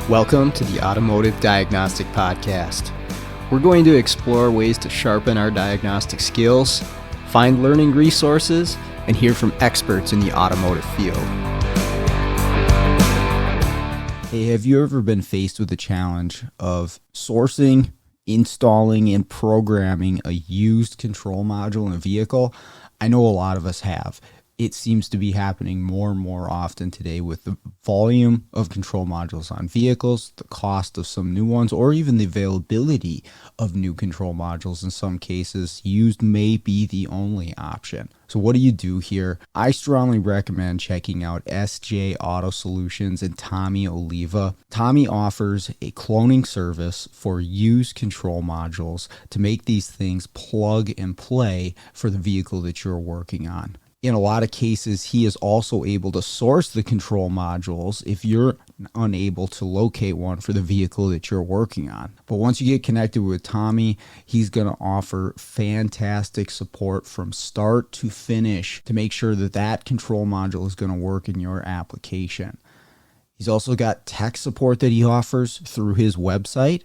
Welcome to the Automotive Diagnostic Podcast. We're going to explore ways to sharpen our diagnostic skills, find learning resources, and hear from experts in the automotive field. Hey, have you ever been faced with the challenge of sourcing, installing, and programming a used control module in a vehicle? I know a lot of us have. It seems to be happening more and more often today with the volume of control modules on vehicles, the cost of some new ones, or even the availability of new control modules. In some cases, used may be the only option. So what do you do here? I strongly recommend checking out SJ Auto Solutions and Tommy Oliva. Tommy offers a cloning service for used control modules to make these things plug and play for the vehicle that you're working on. In a lot of cases, he is also able to source the control modules if you're unable to locate one for the vehicle that you're working on. But once you get connected with Tommy, he's going to offer fantastic support from start to finish to make sure that that control module is going to work in your application. He's also got tech support that he offers through his website,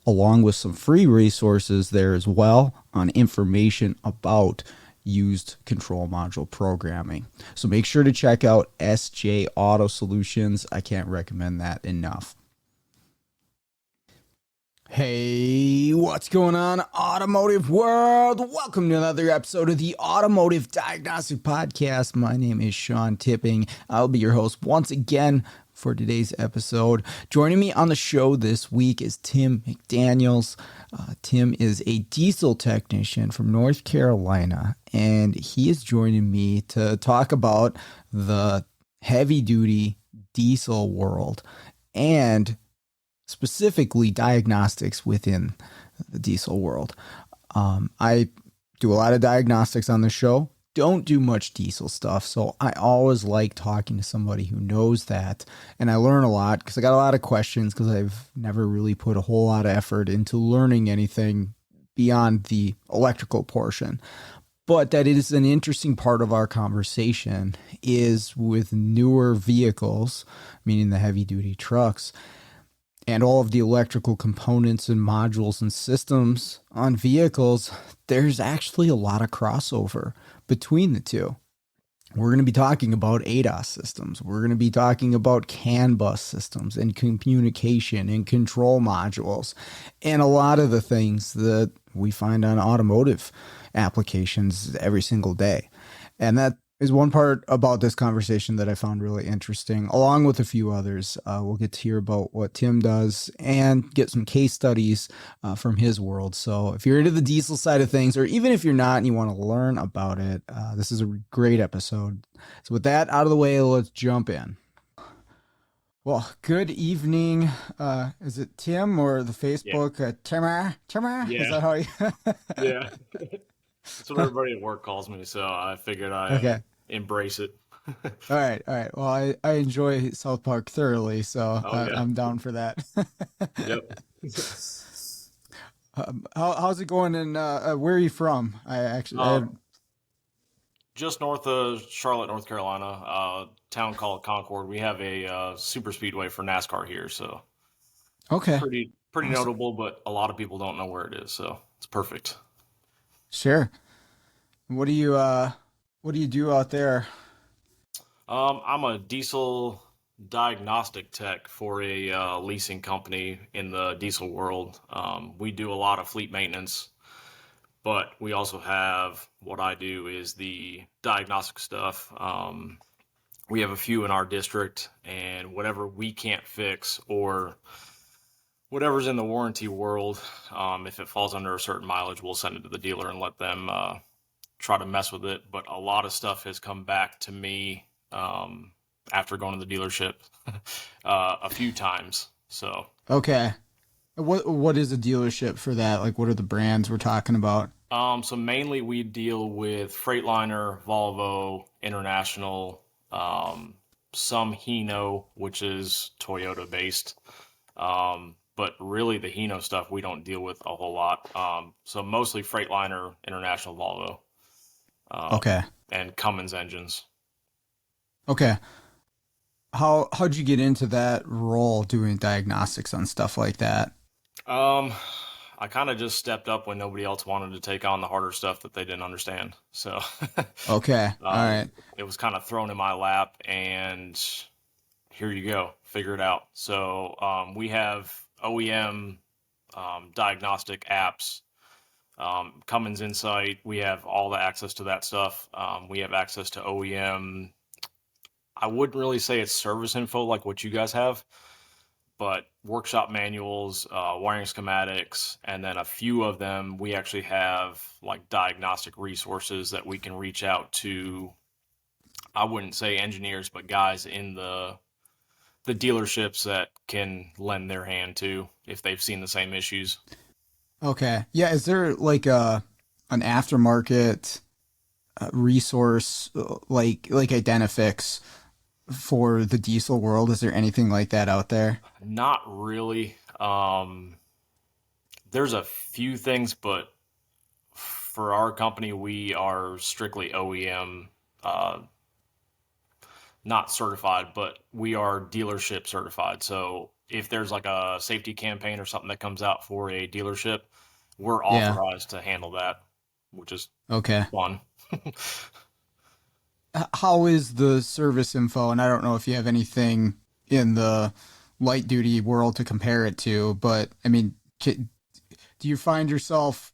along with some free resources there as well on information about used control module programming. So make sure to check out SJ Auto Solutions. I can't recommend that enough. Hey, what's going on, automotive world? Welcome to another episode of the Automotive Diagnostic Podcast. My name is Sean Tipping. I'll be your host once again for today's episode. Joining me on the show this week is Tim McDaniels. Tim is a diesel technician from North Carolina, and he is joining me to talk about the heavy-duty diesel world and specifically diagnostics within the diesel world. I do a lot of diagnostics on the show. Don't do much diesel stuff, so I always like talking to somebody who knows that, and I learn a lot because I got a lot of questions because I've never really put a whole lot of effort into learning anything beyond the electrical portion. But that is an interesting part of our conversation is with newer vehicles, meaning the heavy-duty trucks, and all of the electrical components and modules and systems on vehicles, there's actually a lot of crossover between the two. We're going to be talking about ADAS systems. We're going to be talking about CAN bus systems and communication and control modules and a lot of the things that we find on automotive applications every single day. And that is one part about this conversation that I found really interesting, along with a few others. We'll get to hear about what Tim does and get some case studies from his world. So if you're into the diesel side of things, or even if you're not and you want to learn about it, this is a great episode. So with that out of the way, let's jump in. Well, good evening. Is it Tim or the Facebook? Yeah. Timmer? Yeah. Is that how you... Yeah. That's what everybody at work calls me, so I figured I'd embrace it. All right. Well, I enjoy South Park thoroughly, so I'm down for that. Yep. How's it going, and where are you from? Just north of Charlotte, North Carolina, a town called Concord. We have a super speedway for NASCAR here, so pretty awesome. Notable, but a lot of people don't know where it is, so it's perfect. Sure. What do you do out there? I'm a diesel diagnostic tech for a leasing company in the diesel world. We do a lot of fleet maintenance, but we also have what I do is the diagnostic stuff. We have a few in our district, and whatever we can't fix or whatever's in the warranty world, if it falls under a certain mileage, we'll send it to the dealer and let them try to mess with it. But a lot of stuff has come back to me after going to the dealership a few times. So okay, what is a dealership for that? Like, what are the brands we're talking about? So mainly we deal with Freightliner, Volvo, International, some Hino, which is Toyota based. but really the Hino stuff we don't deal with a whole lot. So mostly Freightliner, International Volvo, Okay. and Cummins engines. Okay. How'd you get into that role doing diagnostics on stuff like that? Um, I kind of just stepped up when nobody else wanted to take on the harder stuff that they didn't understand. So Okay. All um, right. it was kind of thrown in my lap, and here you go, figure it out. So we have OEM diagnostic apps, Cummins Insight. We have all the access to that stuff. We have access to OEM. I wouldn't really say it's service info like what you guys have, but workshop manuals, wiring schematics, and then a few of them we actually have like diagnostic resources that we can reach out to. I wouldn't say engineers, but guys in the dealerships that can lend their hand to if they've seen the same issues. Okay. Yeah. Is there like an aftermarket resource like Identifix for the diesel world? Is there anything like that out there? Not really. There's a few things, but for our company, we are strictly OEM, uh, not certified, but we are dealership certified. So if there's like a safety campaign or something that comes out for a dealership, we're Yeah. authorized to handle that, which is Okay. fun. How is the service info? And I don't know if you have anything in the light duty world to compare it to, but I mean, do you find yourself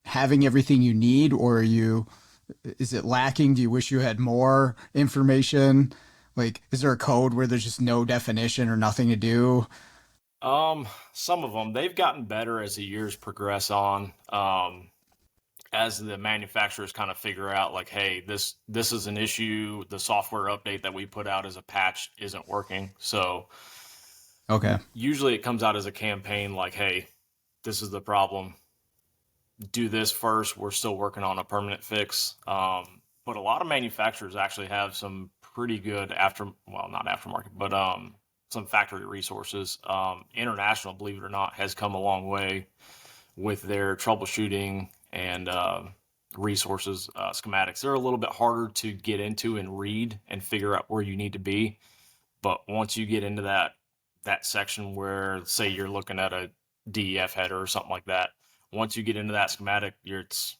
having everything you need, or is it lacking? Do you wish you had more information? Like, is there a code where there's just no definition or nothing to do? Some of them they've gotten better as the years progress on. As the manufacturers kind of figure out like, hey, this is an issue. The software update that we put out as a patch isn't working. So Okay. usually it comes out as a campaign like, hey, this is the problem. Do this first. We're still working on a permanent fix. But a lot of manufacturers actually have some pretty good well, not aftermarket, but some factory resources. International, believe it or not, has come a long way with their troubleshooting and resources, schematics. They're a little bit harder to get into and read and figure out where you need to be. But once you get into that section where, say, you're looking at a DEF header or something like that, once you get into that schematic, it's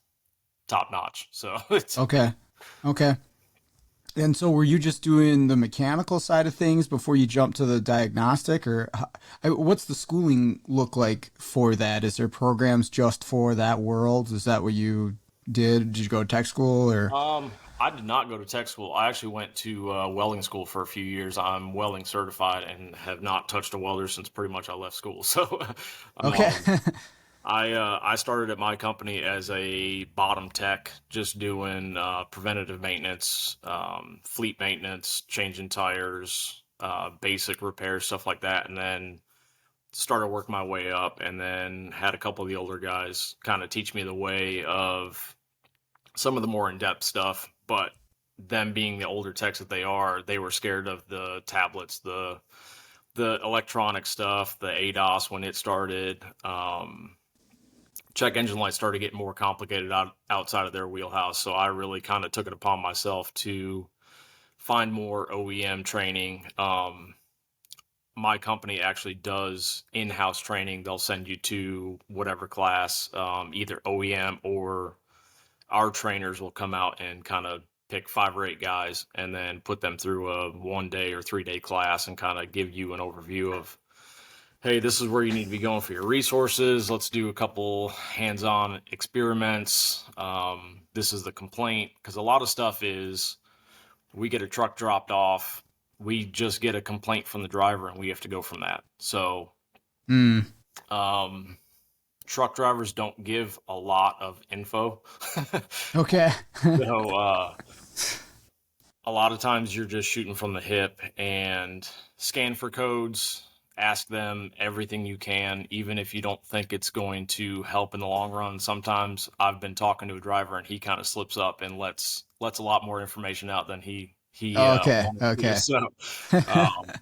top notch. So it's Okay. Okay. And so, were you just doing the mechanical side of things before you jumped to the diagnostic, or what's the schooling look like for that? Is there programs just for that world? Is that what you did? Did you go to tech school, or? I did not go to tech school. I actually went to welding school for a few years. I'm welding certified and have not touched a welder since pretty much I left school. So Okay. um, I started at my company as a bottom tech, just doing preventative maintenance, fleet maintenance, changing tires, basic repairs, stuff like that, and then started working my way up, and then had a couple of the older guys kind of teach me the way of some of the more in-depth stuff. But them being the older techs that they are, they were scared of the tablets, the electronic stuff, the ADOS when it started. Check engine lights started getting more complicated outside of their wheelhouse. So I really kind of took it upon myself to find more OEM training. My company actually does in-house training. They'll send you to whatever class, either OEM or our trainers will come out and kind of pick 5 or 8 guys and then put them through a 1 day or 3 day class and kind of give you an overview of, hey, this is where you need to be going for your resources. Let's do a couple hands-on experiments. This is the complaint, because a lot of stuff is we get a truck dropped off, we just get a complaint from the driver and we have to go from that. So Mm, um, truck drivers don't give a lot of info. okay. So a lot of times you're just shooting from the hip and scan for codes, ask them everything you can, even if you don't think it's going to help in the long run. Sometimes I've been talking to a driver and he kind of slips up and lets a lot more information out than he Okay. wanted to. Okay. So um,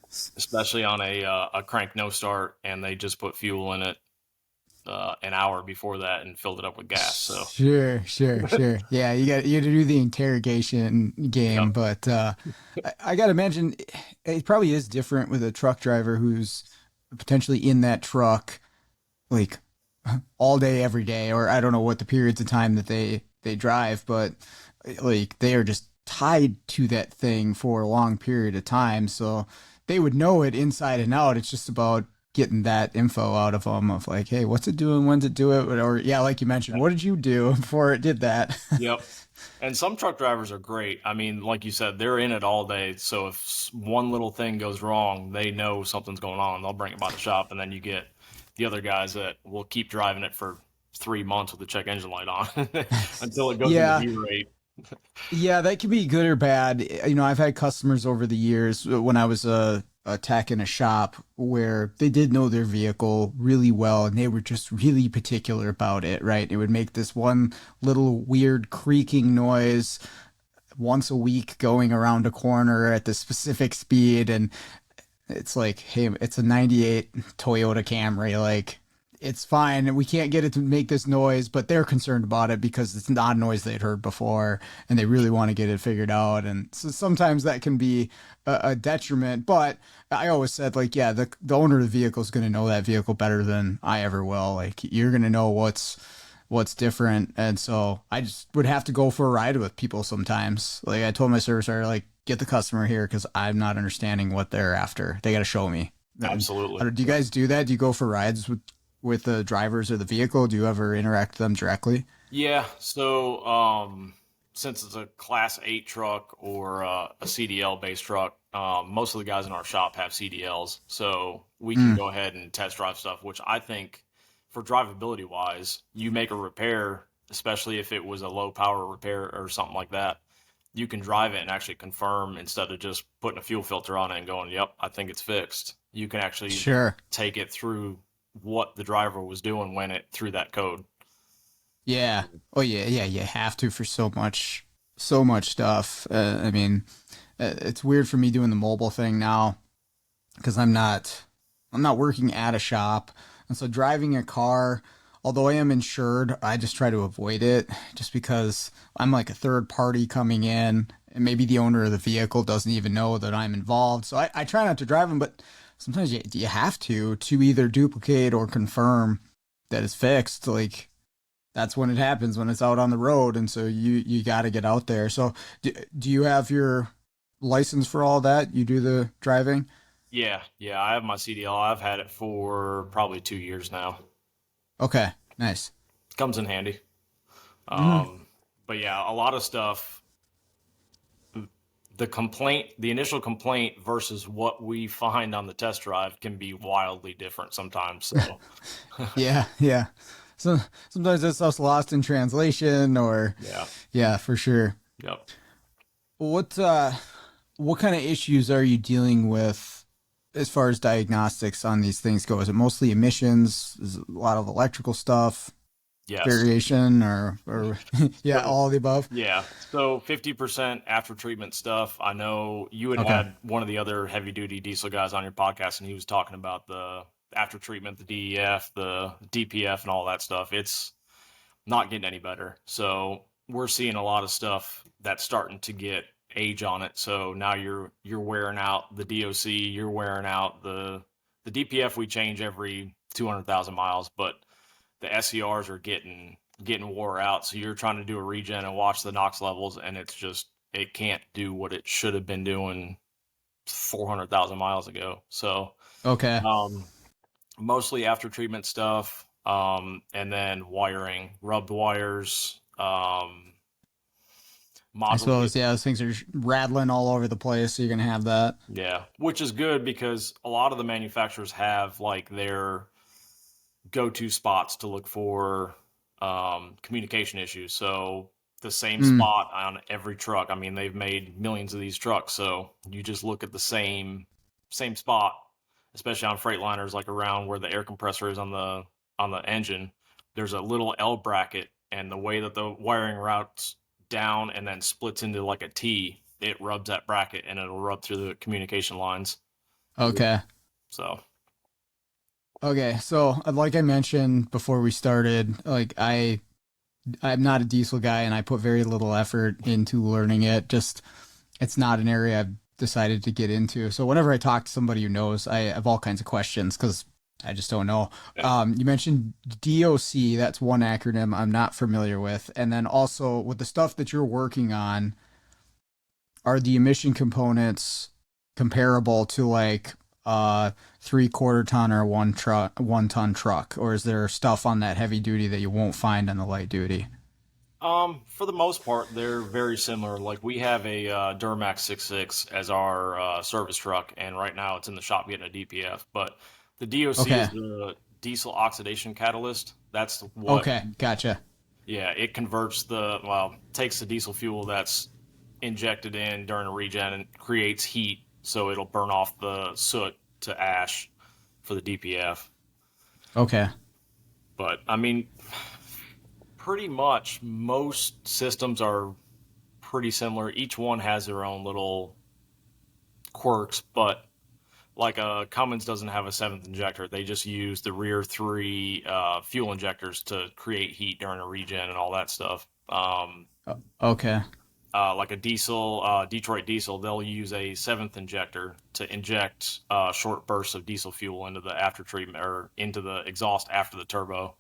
especially on a crank no start, and they just put fuel in it an hour before that and filled it up with gas. So, Sure, sure, sure. Yeah, you got to do the interrogation yep, game, but I got to mention it probably is different with a truck driver who's potentially in that truck like all day every day, or I don't know what the periods of time that they drive, but like they are just tied to that thing for a long period of time, so they would know it inside and out. It's just about getting that info out of them of like, hey, what's it doing? When's it do it? Or yeah, like you mentioned, what did you do before it did that? yep. And some truck drivers are great. I mean, like you said, they're in it all day. So if one little thing goes wrong, they know something's going on. They'll bring it by the shop, and then you get the other guys that will keep driving it for 3 months with the check engine light on until it goes into Yeah, V rate. yeah, that could be good or bad. You know, I've had customers over the years when I was a tech in a shop where they did know their vehicle really well and they were just really particular about it, right? It would make this one little weird creaking noise once a week going around a corner at the specific speed. And it's like, hey, it's a 98 Toyota Camry. Like, it's fine. We can't get it to make this noise, but they're concerned about it because it's not a noise they'd heard before and they really want to get it figured out. And so sometimes that can be a detriment. But I always said, like, yeah, the owner of the vehicle is going to know that vehicle better than I ever will. Like, you're going to know what's different. And so I just would have to go for a ride with people sometimes. Like I told my service owner, like, get the customer here because I'm not understanding what they're after. They got to show me. Absolutely. Do you guys do that? Do you go for rides with the drivers of the vehicle? Do you ever interact with them directly? Yeah. So, since it's a Class 8 truck or a CDL based truck, most of the guys in our shop have CDLs, so we can Mm, go ahead and test drive stuff. Which I think, for drivability wise, you make a repair, especially if it was a low power repair or something like that. You can drive it and actually confirm instead of just putting a fuel filter on it and going, "Yep, I think it's fixed." You can actually sure. take it through what the driver was doing when it threw that code. Yeah. Oh yeah, yeah. You have to for so much stuff. I mean, it's weird for me doing the mobile thing now because I'm not working at a shop, and so driving a car, although I am insured, I just try to avoid it just because I'm like a third party coming in, and maybe the owner of the vehicle doesn't even know that I'm involved. So I try not to drive them, but sometimes you have to either duplicate or confirm that it's fixed. Like that's when it happens when it's out on the road, and so you got to get out there. So do you have your license for all that? You do the driving? Yeah, yeah, I have my CDL. I've had it for probably 2 years now. Okay, nice. Comes in handy. Mm. Um, but yeah, a lot of stuff. The initial complaint versus what we find on the test drive can be wildly different sometimes. So, Yeah, yeah. So sometimes that stuff's lost in translation, or yeah, yeah, for sure. yep. What what kind of issues are you dealing with as far as diagnostics on these things go? Is it mostly emissions? Is it a lot of electrical stuff, Yes. variation, or yeah, So, all of the above? yeah. So 50% after treatment stuff. I know you had Okay. had one of the other heavy duty diesel guys on your podcast, and he was talking about the after treatment, the DEF, the DPF, and all that stuff. It's not getting any better. So we're seeing a lot of stuff that's starting to get age on it. So now you're wearing out the DOC, you're wearing out the DPF. We change every 200,000 miles, but the SCRs are getting wore out. So you're trying to do a regen and watch the NOx levels, and it's just it can't do what it should have been doing 400,000 miles ago. So Okay. um, mostly after treatment stuff, and then wiring, rubbed wires, I modules get suppose, yeah, those things are rattling all over the place, so you're gonna have that. yeah, which is good because a lot of the manufacturers have like their go-to spots to look for communication issues. So the same Mm, spot on every truck. I mean, they've made millions of these trucks, so you just look at the same spot, especially on Freightliners, like around where the air compressor is on the engine. There's a little L bracket, and the way that the wiring routes down and then splits into like a T, it rubs that bracket and it'll rub through the communication lines. Okay. So, Okay. So, like I mentioned before we started, I'm not a diesel guy and I put very little effort into learning it. Just it's not an area I've decided to get into. So whenever I talk to somebody who knows, I have all kinds of questions because I just don't know. yeah. You mentioned DOC, that's one acronym I'm not familiar with. And then also with the stuff that you're working on, are the emission components comparable to like a 3/4 ton or 1 ton truck? Or is there stuff on that heavy duty that you won't find on the light duty? For the most part, they're very similar. Like we have a Duramax 66 as our service truck, and right now it's in the shop getting a DPF. But the DOC Okay. is the diesel oxidation catalyst. That's what, Okay. Gotcha. yeah, it converts takes the diesel fuel that's injected in during a regen and creates heat, so it'll burn off the soot to ash for the DPF. Okay. But I mean, pretty much most systems are pretty similar. Each one has their own little quirks, but like Cummins doesn't have a seventh injector. They just use the rear three fuel injectors to create heat during a regen and all that stuff. Okay. Like a diesel, Detroit diesel, they'll use a seventh injector to inject short bursts of diesel fuel into the after treatment or into the exhaust after the turbo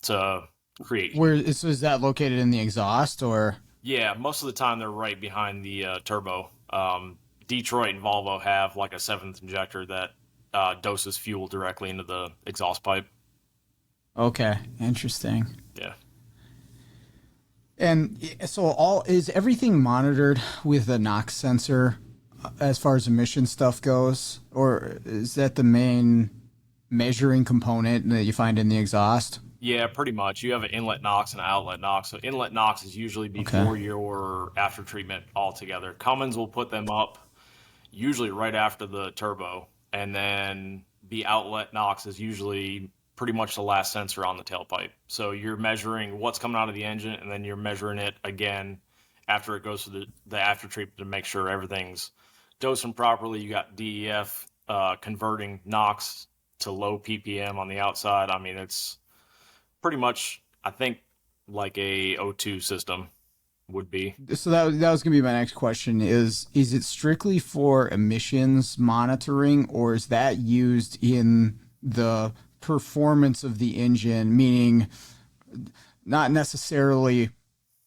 to create heat. Is that located in the exhaust or? Yeah, most of the time they're right behind the turbo. Detroit and Volvo have like a seventh injector that doses fuel directly into the exhaust pipe. Okay, interesting. Yeah. And so all is everything monitored with a NOx sensor as far as emission stuff goes, or is that the main measuring component that you find in the exhaust? Yeah, pretty much. You have an inlet NOx and an outlet NOx. So inlet NOx is usually Okay. before your after treatment altogether. Cummins will put them up usually right after the turbo, and then the outlet NOx is usually pretty much the last sensor on the tailpipe. So you're measuring what's coming out of the engine, and then you're measuring it again after it goes through the after treatment to make sure everything's dosing properly. You got DEF converting NOx to low ppm on the outside. I mean, it's pretty much, I think, like a O2 system would be. So that was gonna be my next question: is it strictly for emissions monitoring, or is that used in the performance of the engine, meaning not necessarily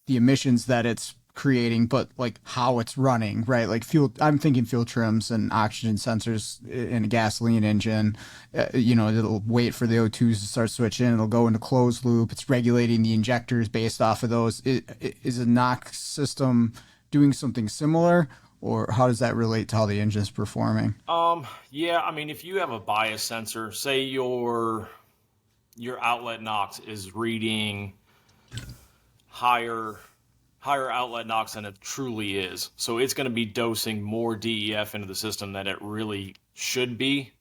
the emissions that it's creating, but like how it's running, right? Like fuel, I'm thinking fuel trims and oxygen sensors in a gasoline engine. It'll wait for the O2s to start switching. It'll go into closed loop. It's regulating the injectors based off of those. Is a NOx system doing something similar, or how does that relate to how the engine's performing? Yeah, I mean, if you have a bias sensor, say your outlet NOx is reading higher higher outlet NOx than it truly is. So it's going to be dosing more DEF into the system than it really should be.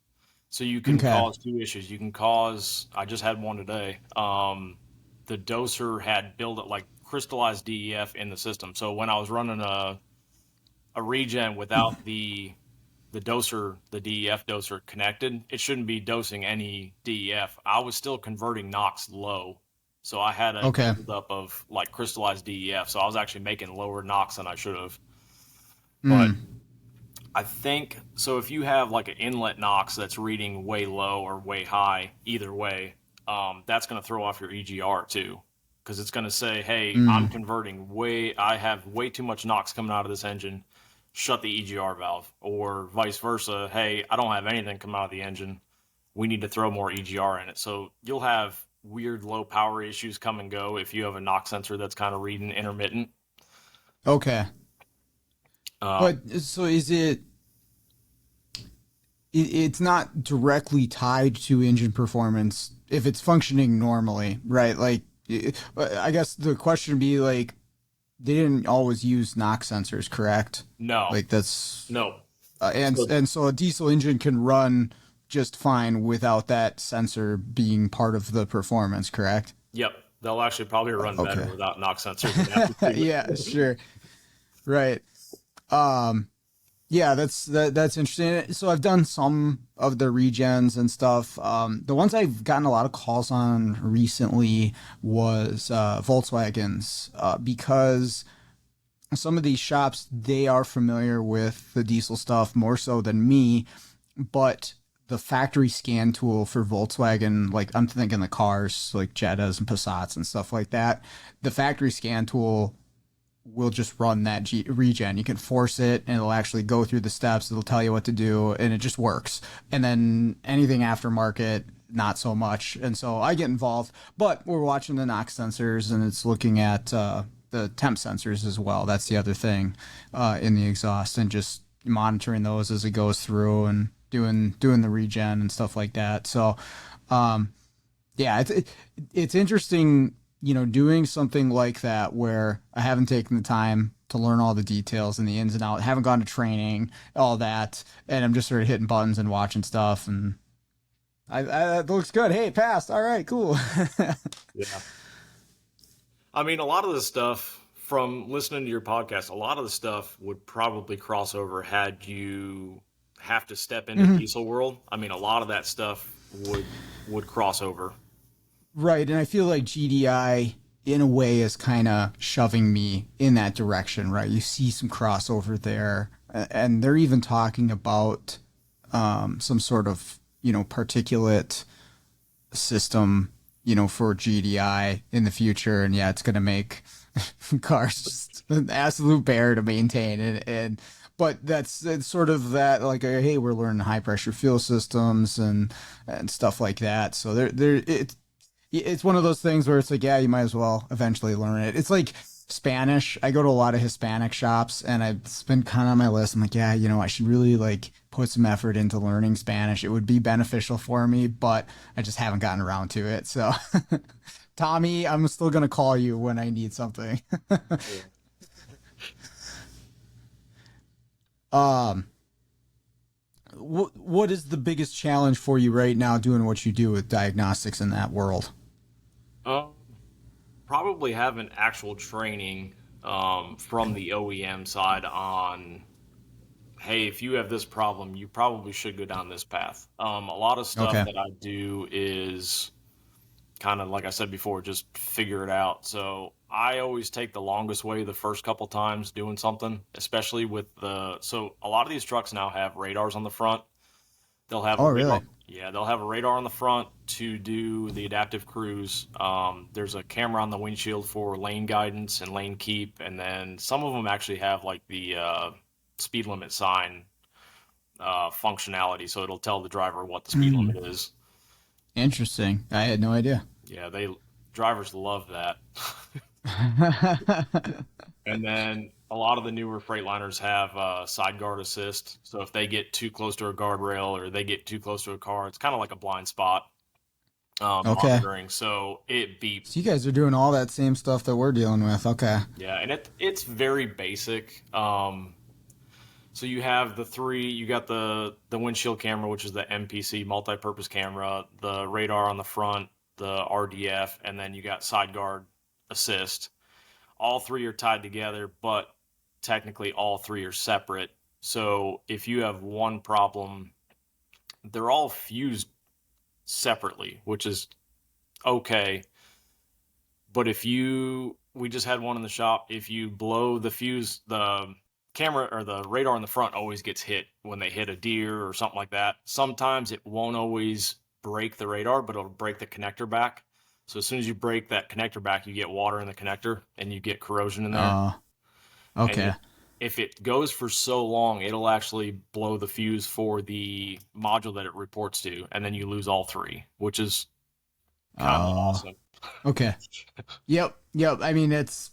So you can Okay. cause two issues. You can cause, I just had one today. The doser had built like crystallized DEF in the system. So when I was running a regen without the doser, the DEF doser connected, it shouldn't be dosing any DEF. I was still converting NOx low. So I had a Okay. buildup of like crystallized DEF. So I was actually making lower NOx than I should have. But Mm. I think so. If you have like an inlet NOx that's reading way low or way high, either way, that's going to throw off your EGR too, because it's going to say, "Hey, I'm Mm. converting way. I have way too much NOx coming out of this engine. Shut the EGR valve." Or vice versa. "Hey, I don't have anything coming out of the engine. We need to throw more EGR in it." So you'll have weird low power issues come and go if you have a NOx sensor that's kind of reading intermittent. Okay. Um, But so is it's not directly tied to engine performance if it's functioning normally, right? Like, I guess the question would be like, they didn't always use NOx sensors, correct? no, Like that's no. and So and so a diesel engine can run just fine without that sensor being part of the performance, correct? yep, they'll actually probably run better Okay. without NOx sensors and after treatment. Yeah, sure. Right. Um, Yeah, that's interesting. So I've done some of the regens and stuff. The ones I've gotten a lot of calls on recently was Volkswagens, because some of these shops, they are familiar with the diesel stuff more so than me, but the factory scan tool for Volkswagen, like I'm thinking the cars like Jettas and Passats and stuff like that, the factory scan tool will just run that regen. You can force it and it'll actually go through the steps. It'll tell you what to do and it just works. And then anything aftermarket, not so much. And so I get involved, but we're watching the NOx sensors and it's looking at the temp sensors as well. That's the other thing in the exhaust, and just monitoring those as it goes through and doing the regen and stuff like that. So um, yeah, it's interesting, doing something like that where I haven't taken the time to learn all the details and the ins and outs, haven't gone to training, all that, and I'm just sort of hitting buttons and watching stuff, and it looks good. Hey, passed. All right, cool. Yeah. I mean, a lot of the stuff from listening to your podcast, a lot of the stuff would probably cross over had you have to step into Mhm. diesel world. I mean, a lot of that stuff would cross over. Right, and I feel like GDI in a way is kind of shoving me in that direction, right? You see some crossover there, and they're even talking about some sort of particulate system, for GDI in the future, and yeah, it's going to make cars just an absolute bear to maintain, and but that's it's sort of that, like, hey, we're learning high pressure fuel systems and stuff like that. So it's one of those things where it's like, yeah, you might as well eventually learn it. It's like Spanish. I go to a lot of Hispanic shops, and it's been kind of on my list. I'm like, yeah, I should really like put some effort into learning Spanish. It would be beneficial for me, but I just haven't gotten around to it. So, Tommy, I'm still gonna call you when I need something. Yeah. um, what is the biggest challenge for you right now doing what you do with diagnostics in that world? Um, Probably having actual training from the OEM side on, hey, if you have this problem, you probably should go down this path. A lot of stuff Okay. that I do is kind of like I said before, just figure it out. So I always take the longest way the first couple times doing something, especially with so a lot of these trucks now have radars on the front. They'll have a Oh, radar. really? Yeah, they'll have a radar on the front to do the adaptive cruise. There's a camera on the windshield for lane guidance and lane keep, and then some of them actually have like the speed limit sign functionality, so it'll tell the driver what the speed limit Hmm. is. Interesting. I had no idea. Yeah, they drivers love that. And then a lot of the newer Freightliners have side guard assist. So if they get too close to a guardrail or they get too close to a car, it's kind of like a blind spot Okay. monitoring. So it beeps. So you guys are doing all that same stuff that we're dealing with. Okay. Yeah, and it's very basic. So you have you got the windshield camera, which is the MPC multi-purpose camera, the radar on the front, the RDF, and then you got side guard assist. All three are tied together, but technically all three are separate. So if you have one problem, they're all fused separately, which is okay. But we just had one in the shop. If you blow the fuse, the camera or the radar in the front always gets hit when they hit a deer or something like that. Sometimes it won't always break the radar, but it'll break the connector back. So as soon as you break that connector back, you get water in the connector and you get corrosion in there. Uh, And okay. if it goes for so long, it'll actually blow the fuse for the module that it reports to, and then you lose all three, which is kind of Uh, awesome. okay. Yep. Yep. I mean, it's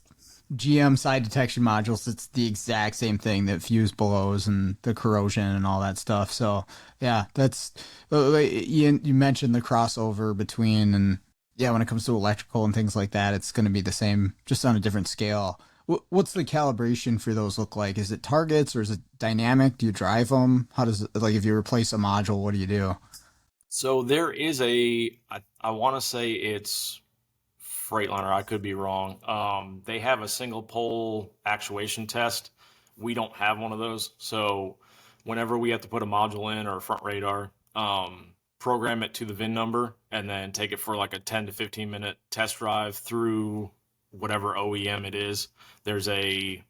GM side detection modules. It's the exact same thing that fuse blows and the corrosion and all that stuff. So yeah, that's you mentioned the crossover between, and yeah, when it comes to electrical and things like that, it's going to be the same, just on a different scale. What's the calibration for those look like? Is it targets or is it dynamic? Do you drive them? How does it, like, if you replace a module, what do you do? So there is I want to say it's Freightliner. I could be wrong. They have a single pole actuation test. We don't have one of those. So whenever we have to put a module in or a front radar, program it to the VIN number and then take it for like a 10 to 15 minute test drive through whatever OEM it is. There's a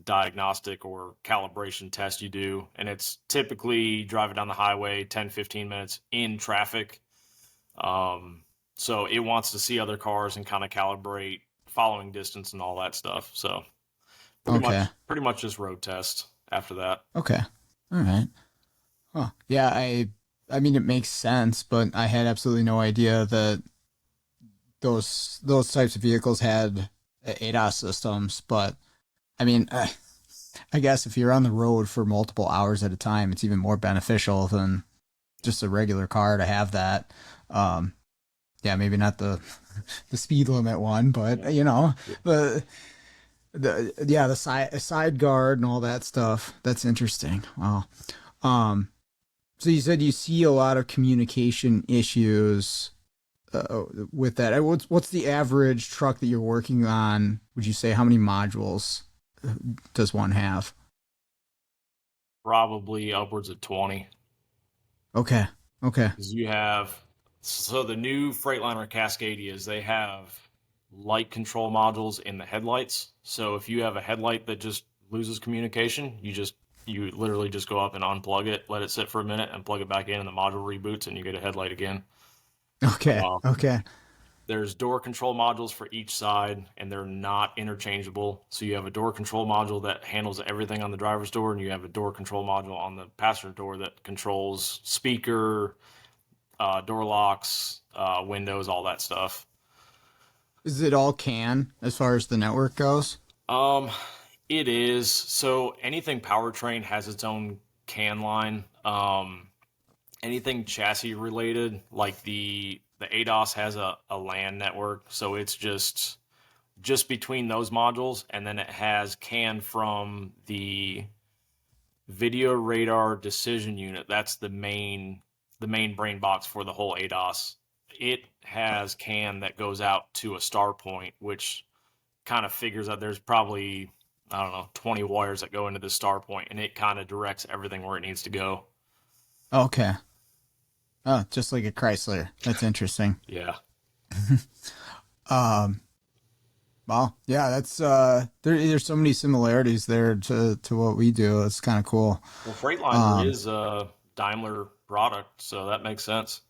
diagnostic or calibration test you do, and it's typically driving down the highway 10, 15 minutes in traffic. Um, so it wants to see other cars and kind of calibrate following distance and all that stuff. So Okay. pretty much just road test after that. Okay. All right. Huh. Yeah, I mean it makes sense, but I had absolutely no idea that those types of vehicles had ADAS systems. But I mean, I guess if you're on the road for multiple hours at a time, it's even more beneficial than just a regular car to have that. Um, yeah, maybe not the speed limit one, but the the side guard and all that stuff. That's interesting. Wow. Um, so you said you see a lot of communication issues with that. What's the average truck that you're working on? Would you say how many modules does one have? Probably upwards of 20. Okay. Okay. Because you have, so the new Freightliner Cascadias, they have light control modules in the headlights. So if you have a headlight that just loses communication, you literally just go up and unplug it, let it sit for a minute, and plug it back in, and the module reboots, and you get a headlight again. Okay. Uh, Okay. there's door control modules for each side, and they're not interchangeable. So you have a door control module that handles everything on the driver's door, and you have a door control module on the passenger door that controls speaker, door locks, windows, all that stuff. Is it all CAN as far as the network goes? Um, it is. So anything powertrain has its own CAN line. Anything chassis related, like the ADAS has a LAN network, so it's just between those modules, and then it has CAN from the video radar decision unit. That's the main brain box for the whole ADAS. It has CAN that goes out to a star point, which kind of figures out there's probably, I don't know, 20 wires that go into the star point, and it kind of directs everything where it needs to go. Okay. Oh, just like a Chrysler. That's interesting. Yeah. Um, well, yeah, that's there's so many similarities there to what we do. It's kind of cool. Well, Freightliner Um, is a Daimler product, so that makes sense.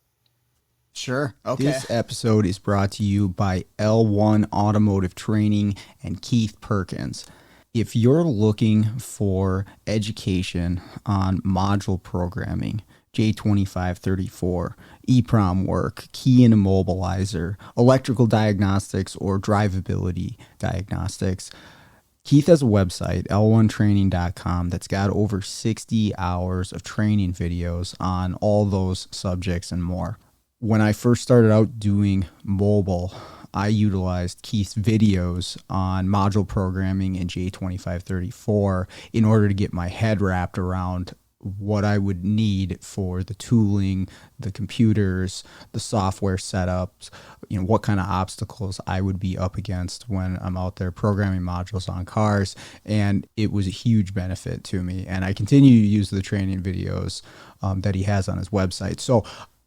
sure. Okay. This episode is brought to you by L1 Automotive Training and Keith Perkins. If you're looking for education on module programming, J2534, EEPROM work, key and immobilizer, electrical diagnostics, or drivability diagnostics, Keith has a website, l1training.com, that's got over 60 hours of training videos on all those subjects and more. When I first started out doing mobile, I utilized Keith's videos on module programming in J2534 in order to get my head wrapped around what I would need for the tooling, the computers, the software setups, what kind of obstacles I would be up against when I'm out there programming modules on cars. And it was a huge benefit to me. And I continue to use the training videos that he has on his website. So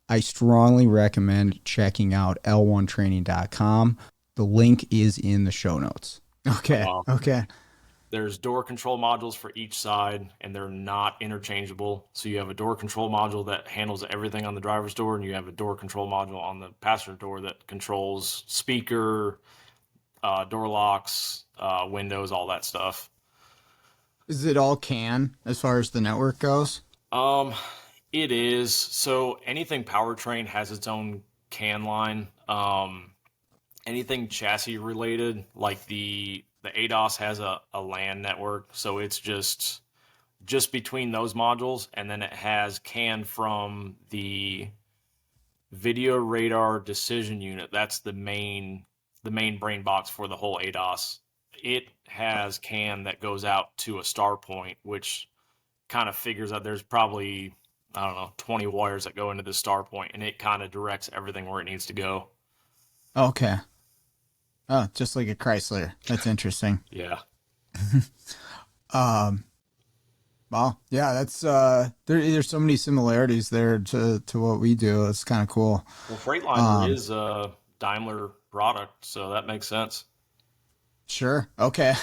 I strongly recommend checking out l1training.com. The link is in the show notes. Okay. Uh, Okay. there's door control modules for each side, and they're not interchangeable. So you have a door control module that handles everything on the driver's door, and you have a door control module on the passenger door that controls speaker, door locks, windows, all that stuff. Is it all CAN as far as the network goes? Um, it is. So anything powertrain has its own CAN line. Anything chassis related, like the ADAS has a LAN network, so it's just between those modules, and then it has CAN from the video radar decision unit. That's the main brain box for the whole ADAS. It has CAN that goes out to a star point, which kind of figures out there's probably, I don't know, 20 wires that go into the star point, and it kind of directs everything where it needs to go. Okay. Oh, just like a Chrysler. That's interesting. Yeah. Um, Wow. Yeah, that's there's so many similarities there to what we do. It's kind of cool. Well, Freightliner Um, is a Daimler product, so that makes sense. sure. Okay.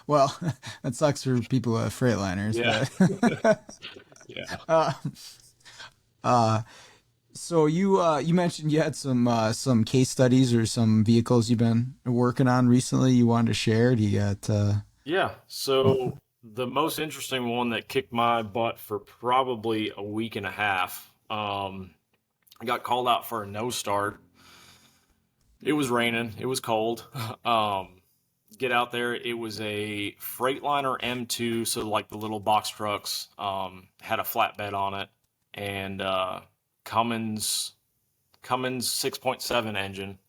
Well, that sucks for people who have Freightliners, Yeah. but Yeah. uh, uh, so you mentioned you had some case studies or some vehicles you've been working on recently you wanted to share. Do you got Yeah. oh, So the most interesting one that kicked my butt for probably a week and a half, I got called out for a no start. It was raining. It was cold. Um, get out there. It was a Freightliner M2, so like the little box trucks, had a flatbed on it, and Cummins Cummins 6.7 engine.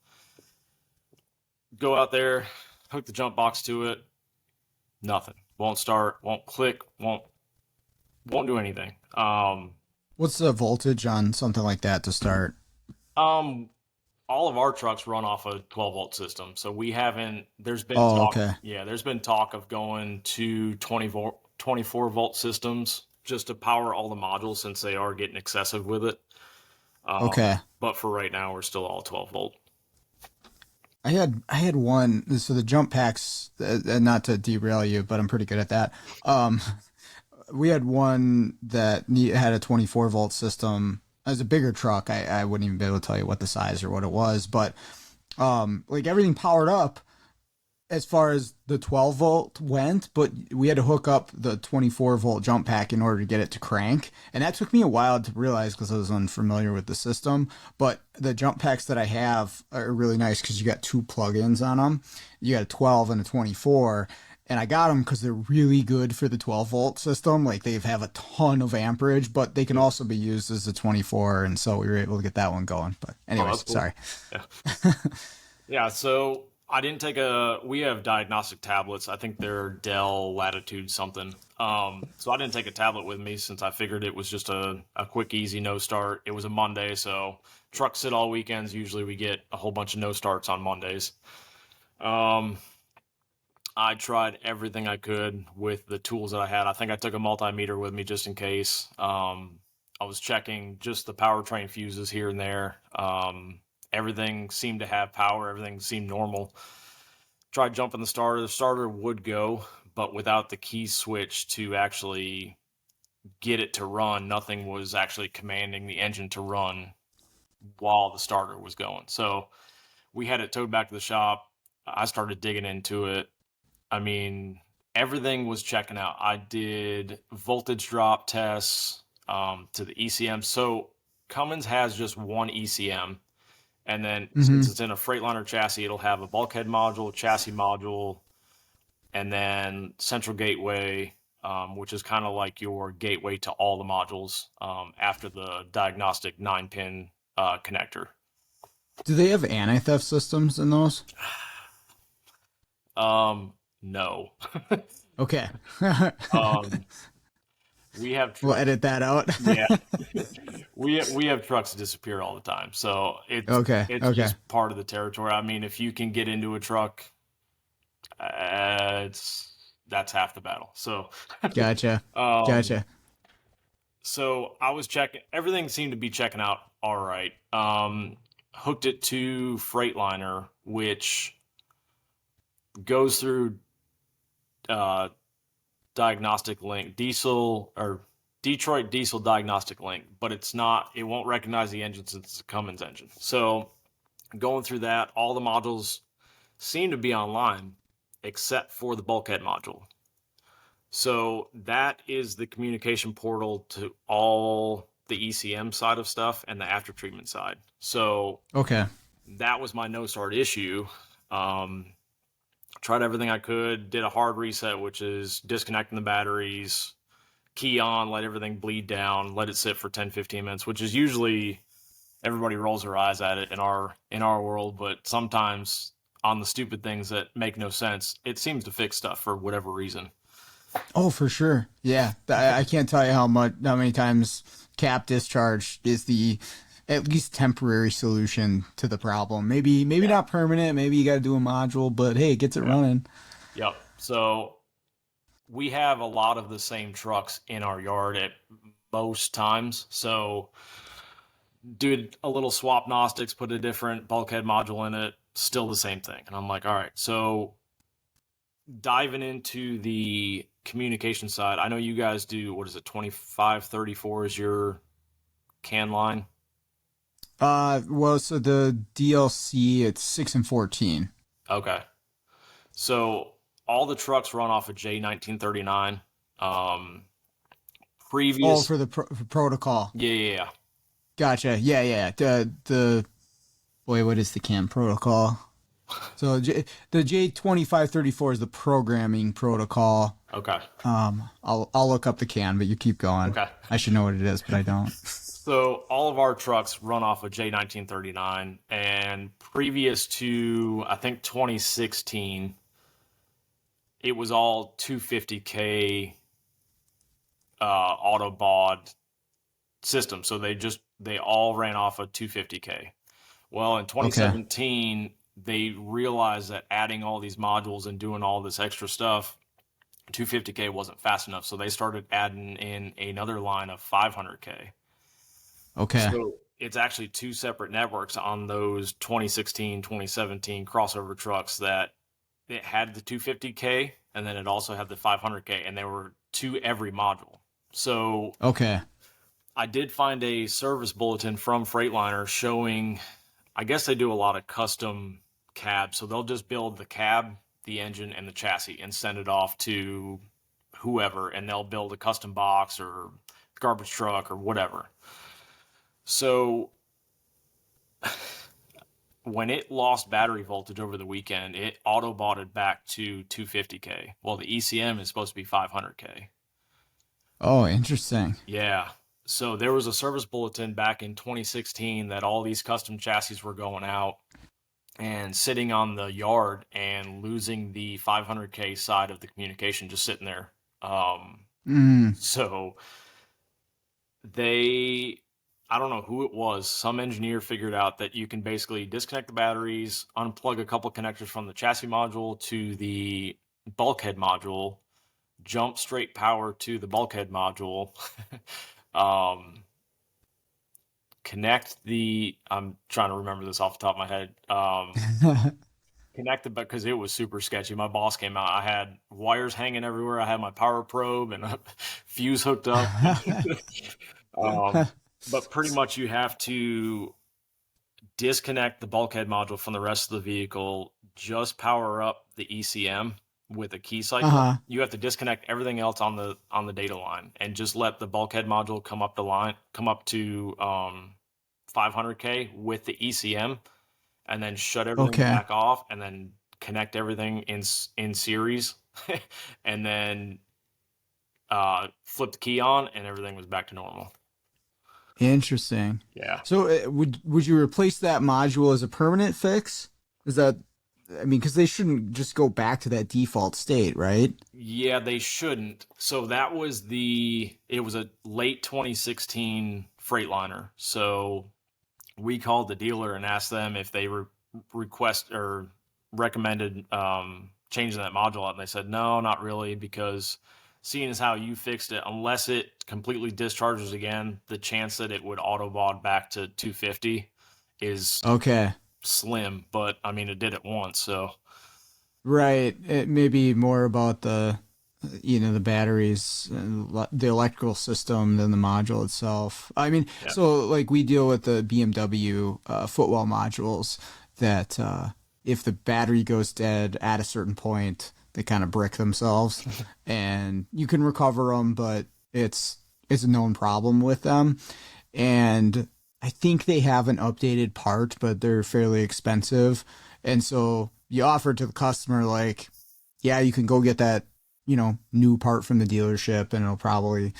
Go out there, hook the jump box to it. Nothing. Won't start. Won't click. Won't do anything. what's the voltage on something like that to start? Um, all of our trucks run off a 12-volt system, so we haven't. There's been Oh, talk. okay. Yeah, there's been talk of going to 24-volt systems just to power all the modules since they are getting excessive with it. Okay. But for right now, we're still all 12-volt. I had one. So the jump packs, not to derail you, but I'm pretty good at that. Um, we had one that had a 24-volt system. It was a bigger truck. I wouldn't even be able to tell you what the size or what it was, but like everything powered up as far as the 12-volt went, but we had to hook up the 24-volt jump pack in order to get it to crank. And that took me a while to realize because I was unfamiliar with the system. But the jump packs that I have are really nice because you got two plugins on them. You got a 12 and a 24. And I got them because they're really good for the 12-volt system. Like they have a ton of amperage, but they can also be used as a 24. And so we were able to get that one going. But Oh, that's anyways, cool. sorry. Yeah. Yeah, so I didn't take a. We have diagnostic tablets. I think they're Dell Latitude something. So I didn't take a tablet with me since I figured it was just a quick, easy no start. It was a Monday, so trucks sit all weekends. Usually we get a whole bunch of no starts on Mondays. Um, I tried everything I could with the tools that I had. I think I took a multimeter with me just in case. I was checking just the powertrain fuses here and there. Everything seemed to have power. Everything seemed normal. Tried jumping the starter. The starter would go, but without the key switch to actually get it to run, nothing was actually commanding the engine to run while the starter was going. So we had it towed back to the shop. I started digging into it. I mean, everything was checking out. I did voltage drop tests to the ECM. So Cummins has just one ECM. And then since Hmm. it's in a Freightliner chassis, it'll have a bulkhead module, chassis module, and then central gateway, which is kind of like your gateway to all the modules after the diagnostic 9-pin connector. Do they have anti-theft systems in those? No. Okay. um, we have We'll trucks. edit that out. Yeah, we have trucks disappear all the time, so Okay. it's Okay. just part of the territory. I mean, if you can get into a truck, it's that's half the battle. So, Gotcha. um, Gotcha. so I was checking. Everything seemed to be checking out all right. Hooked it to Freightliner, which goes through uh, diagnostic link, diesel or Detroit diesel diagnostic link, but it's not, it won't recognize the engine since it's a Cummins engine. So going through that, all the modules seem to be online except for the bulkhead module. So that is the communication portal to all the ECM side of stuff and the after treatment side. So Okay. that was my no start issue. Um, Tried everything I could, did a hard reset, which is disconnecting the batteries, key on, let everything bleed down, let it sit for 10, 15 minutes, which is usually everybody rolls their eyes at it in our world, but sometimes on the stupid things that make no sense, it seems to fix stuff for whatever reason. Oh, for sure. Yeah. I can't tell you how many times cap discharge is the at least temporary solution to the problem. Maybe Yeah. not permanent. Maybe you got to do a module, but hey, it gets it Yeah. running. Yep. So we have a lot of the same trucks in our yard at most times. So did a little swap Gnostics, put a different bulkhead module in it, still the same thing. And I'm like, all right, so diving into the communication side, I know you guys do, what is it, 2534 is your can line? Well, so the DLC, it's 6 and 14. Okay. So all the trucks run off of J1939. Um, Oh, previous, for the for protocol. yeah. Gotcha. Yeah. The boy, what is the CAN protocol? So the J2534 is the programming protocol. Okay. I'll look up the CAN, but you keep going. Okay. I should know what it is, but I don't. So all of our trucks run off of J1939, and previous to I think 2016, it was all 250K Autobod system. So they all ran off of 250K. Well, in Okay. 2017, they realized that adding all these modules and doing all this extra stuff, 250K wasn't fast enough. So they started adding in another line of 500K. Okay. So it's actually two separate networks on those 2016, 2017 crossover trucks that it had the 250K and then it also had the 500K, and they were to every module. So Okay. I did find a service bulletin from Freightliner showing, I guess they do a lot of custom cabs. So they'll just build the cab, the engine, and the chassis and send it off to whoever, and they'll build a custom box or garbage truck or whatever. So when it lost battery voltage over the weekend, it auto-botted back to 250K. Well, the ECM is supposed to be 500K. Oh, interesting. Yeah. So there was a service bulletin back in 2016 that all these custom chassis were going out and sitting on the yard and losing the 500K side of the communication, just sitting there. So I don't know who it was. Some engineer figured out that you can basically disconnect the batteries, unplug a couple connectors from the chassis module to the bulkhead module, jump straight power to the bulkhead module, connect I'm trying to remember this off the top of my head. Connected, because it was super sketchy. My boss came out. I had wires hanging everywhere. I had my power probe and a fuse hooked up. But pretty much you have to disconnect the bulkhead module from the rest of the vehicle, just power up the ECM with a key cycle. You have to disconnect everything else on the data line and just let the bulkhead module come up to 500K with the ECM, and then shut everything back off, and then connect everything in series, and then flip the key on, and everything was back to normal. Interesting. Yeah. So would you replace that module as a permanent fix? Is that, I mean, because they shouldn't just go back to that default state, right? Yeah, they shouldn't. So it was a late 2016 Freightliner. So we called the dealer and asked them if they request or recommended changing that module out, and they said no, not really, because seeing as how you fixed it, unless it completely discharges again, the chance that it would auto-bod back to 250 is slim. But I mean, it did it once, so right. It may be more about the batteries, the electrical system than the module itself. I mean, so like we deal with the BMW footwell modules that if the battery goes dead at a certain point, they kind of brick themselves, and you can recover them, but it's a known problem with them. And I think they have an updated part, but they're fairly expensive. And so you offer to the customer, like, yeah, you can go get that, new part from the dealership, and it'll probably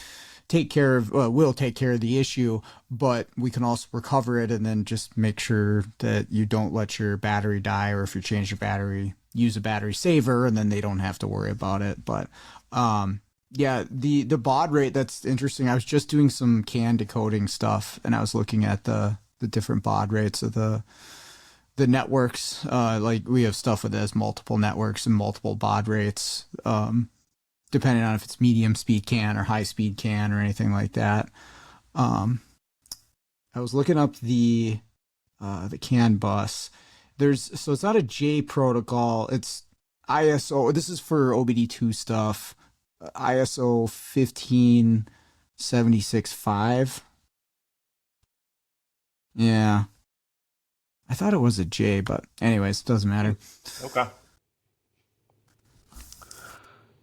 will take care of the issue, but we can also recover it, and then just make sure that you don't let your battery die, or if you change your battery, use a battery saver, and then they don't have to worry about it. But yeah, the baud rate, that's interesting. I was just doing some CAN decoding stuff, and I was looking at the different baud rates of the networks. Like we have stuff with as multiple networks and multiple baud rates. depending on if it's medium speed CAN or high speed CAN or anything like that. Um, I was looking up the CAN bus. So it's not a J protocol. It's ISO. This is for OBD2 stuff. ISO 15765. Yeah. I thought it was a J, but anyways, doesn't matter. Okay.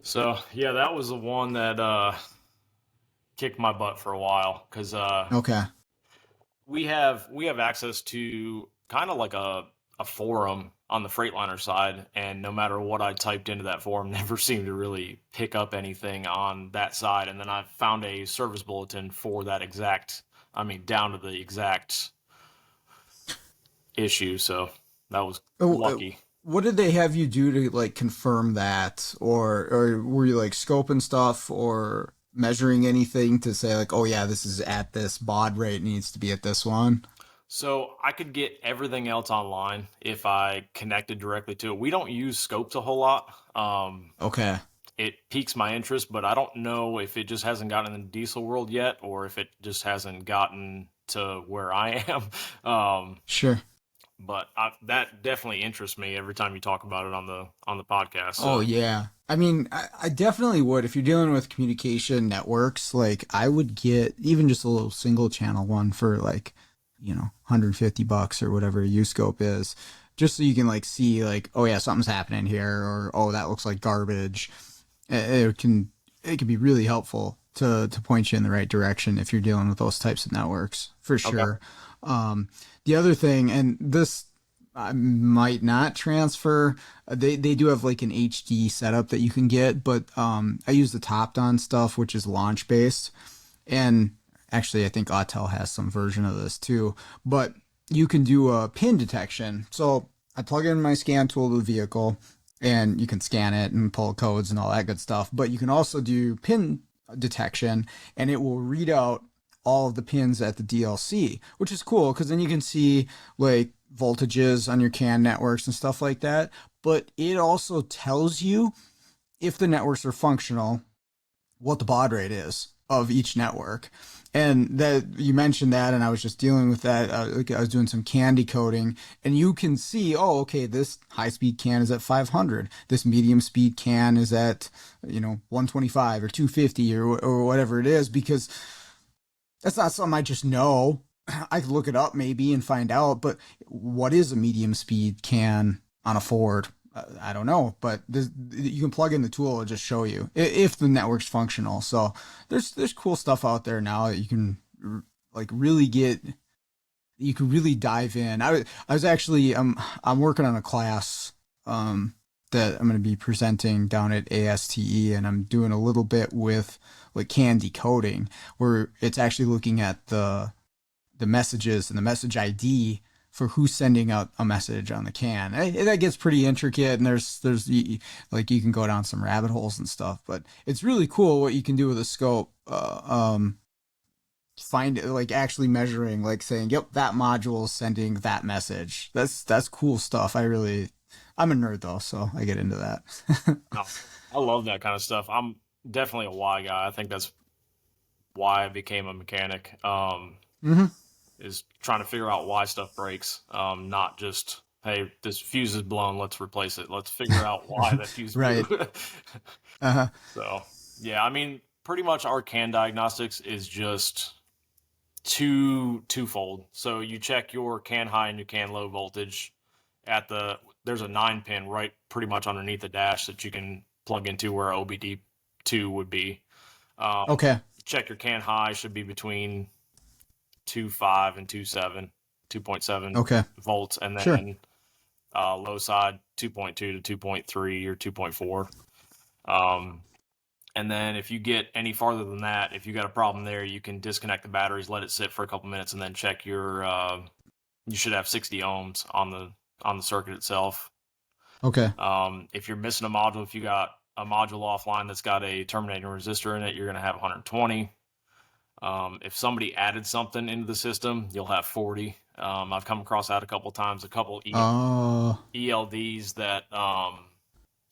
So yeah, that was the one that kicked my butt for a while because Okay. we have access to kind of like a forum on the Freightliner side, and no matter what I typed into that forum, never seemed to really pick up anything on that side. And then I found a service bulletin for that exact, I mean, down to the exact issue. So that was lucky. What did they have you do to like confirm that, or were you like scoping stuff or measuring anything to say like, oh yeah, this is at this baud rate, needs to be at this one? So I could get everything else online if I connected directly to it. We don't use scopes a whole lot. Okay. It piques my interest, but I don't know if it just hasn't gotten in the diesel world yet, or if it just hasn't gotten to where I am. Sure. But that definitely interests me every time you talk about it on the podcast. Oh So yeah. I mean, I definitely would. If you're dealing with communication networks, like I would get even just a little single channel one for like, $150 or whatever a U-scope is, just so you can like see like, oh yeah, something's happening here, or oh that looks like garbage. It can be really helpful to point you in the right direction if you're dealing with those types of networks for okay, sure. The other thing, and this I might not transfer. They do have like an HD setup that you can get, but I use the Top Don stuff, which is launch based, and actually I think Autel has some version of this too. But you can do a pin detection. So I plug in my scan tool to the vehicle, and you can scan it and pull codes and all that good stuff. But you can also do pin detection, and it will read out all of the pins at the DLC, which is cool because then you can see like voltages on your CAN networks and stuff like that. But it also tells you if the networks are functional, what the baud rate is of each network. And that you mentioned that, and I was just dealing with that. I was doing some CAN decoding, and you can see, oh, okay, this high speed CAN is at 500. This medium speed CAN is at 125 or 250 or whatever it is, because that's not something I just know. I could look it up maybe and find out, but what is a medium speed CAN on a Ford? I don't know, but you can plug in the tool and just show you if the network's functional. So there's cool stuff out there now that you can like really get. You can really dive in. I was actually I'm working on a class that I'm going to be presenting down at ASTE, and I'm doing a little bit with like CAN decoding, where it's actually looking at the messages and the message ID for who's sending out a message on the CAN. That gets pretty intricate, and there's like you can go down some rabbit holes and stuff, but it's really cool what you can do with a scope. Find like actually measuring, like saying, yep, that module is sending that message. That's cool stuff. I'm a nerd though, so I get into that. no, I love that kind of stuff. I'm definitely a why guy. I think that's why I became a mechanic. hmm Is trying to figure out why stuff breaks, not just, hey, this fuse is blown, let's replace it. Let's figure out why that fuse Right. blew. Uh-huh. So, yeah, I mean, pretty much our CAN diagnostics is just twofold. So you check your CAN high and your CAN low voltage there's a 9-pin right pretty much underneath the dash that you can plug into where OBD2 would be. Okay. Check your CAN high should be between 2.5 and 2.7 Okay. volts, and Sure. then low side 2.2 to 2.3 or 2.4. And then if you get any farther than that, if you got a problem there, you can disconnect the batteries, let it sit for a couple minutes, and then check your. You should have 60 ohms on the circuit itself. Okay. If you're missing a module, if you got a module offline that's got a terminating resistor in it, you're going to have 120. If somebody added something into the system, you'll have 40. I've come across that a couple of times, a couple Oh. ELDs that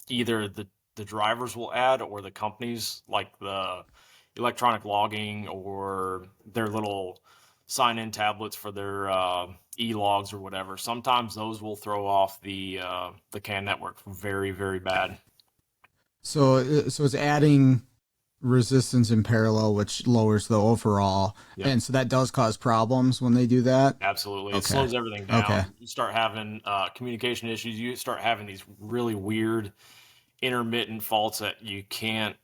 either the the drivers will add or the companies, like the electronic logging or their little sign-in tablets for their e-logs or whatever. Sometimes those will throw off the CAN network very, very bad. So it's adding resistance in parallel, which lowers the overall, Yep. and so that does cause problems when they do that. Absolutely. It Okay. slows everything Okay. down. You start having communication issues. You start having these really weird intermittent faults that you can't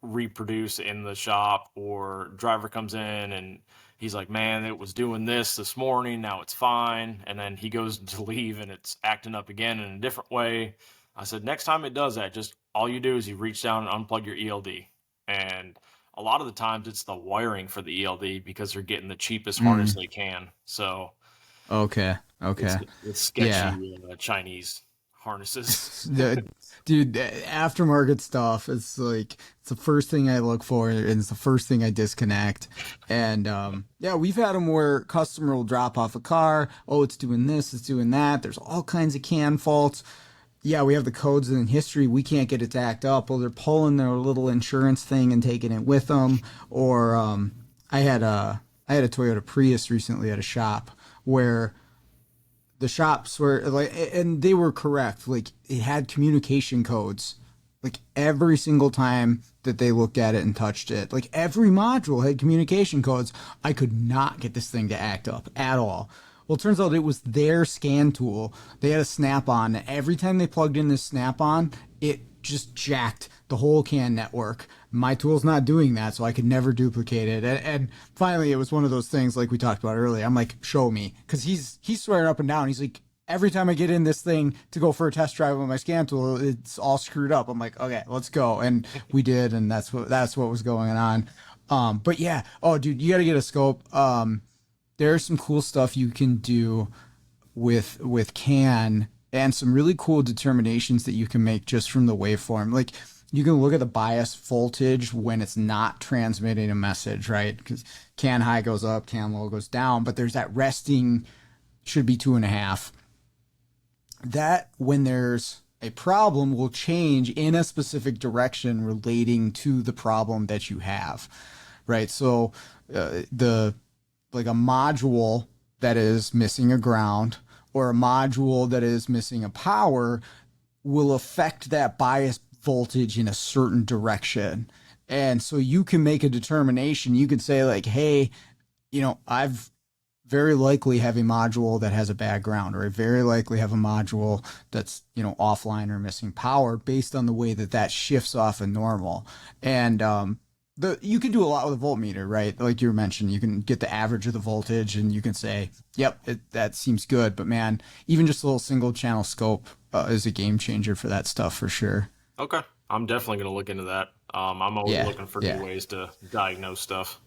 reproduce in the shop, or driver comes in and he's like, man, it was doing this morning, now it's fine, and then he goes to leave and it's acting up again in a different way. I said, next time it does that, just all you do is you reach down and unplug your ELD. And a lot of the times it's the wiring for the ELD because they're getting the cheapest harness they can. So Okay. Okay. it's Yeah. sketchy Chinese harnesses. Dude, aftermarket stuff, it's like it's the first thing I look for, and it's the first thing I disconnect. And yeah, we've had them where customer will drop off a car. Oh, it's doing this, it's doing that. There's all kinds of CAN faults. Yeah, we have the codes in history. We can't get it to act up. Well, they're pulling their little insurance thing and taking it with them. Or I had a Toyota Prius recently at a shop where the shops were like, and they were correct. Like, it had communication codes. Like, every single time that they looked at it and touched it, like every module had communication codes. I could not get this thing to act up at all. Well, it turns out it was their scan tool. They had a snap-on. Every time they plugged in this snap-on, it just jacked the whole CAN network. My tool's not doing that, so I could never duplicate it. And finally, it was one of those things like we talked about earlier. I'm like, show me. Because he's swearing up and down. He's like, every time I get in this thing to go for a test drive with my scan tool, it's all screwed up. I'm like, okay, let's go. And we did, and that's what was going on. But yeah, oh, dude, you got to get a scope. There's some cool stuff you can do with CAN, and some really cool determinations that you can make just from the waveform. Like, you can look at the bias voltage when it's not transmitting a message, right? Because CAN high goes up, CAN low goes down, but there's that resting, should be 2.5. That, when there's a problem, will change in a specific direction relating to the problem that you have, right? So like a module that is missing a ground, or a module that is missing a power, will affect that bias voltage in a certain direction. And so you can make a determination. You could say like, hey, I've very likely have a module that has a bad ground, or I very likely have a module that's, offline or missing power, based on the way that shifts off a normal. And you can do a lot with a voltmeter, right? Like you mentioned, you can get the average of the voltage and you can say, yep, that seems good. But man, even just a little single channel scope is a game changer for that stuff for sure. Okay. I'm definitely going to look into that. I'm always looking for Yeah. new ways to diagnose stuff.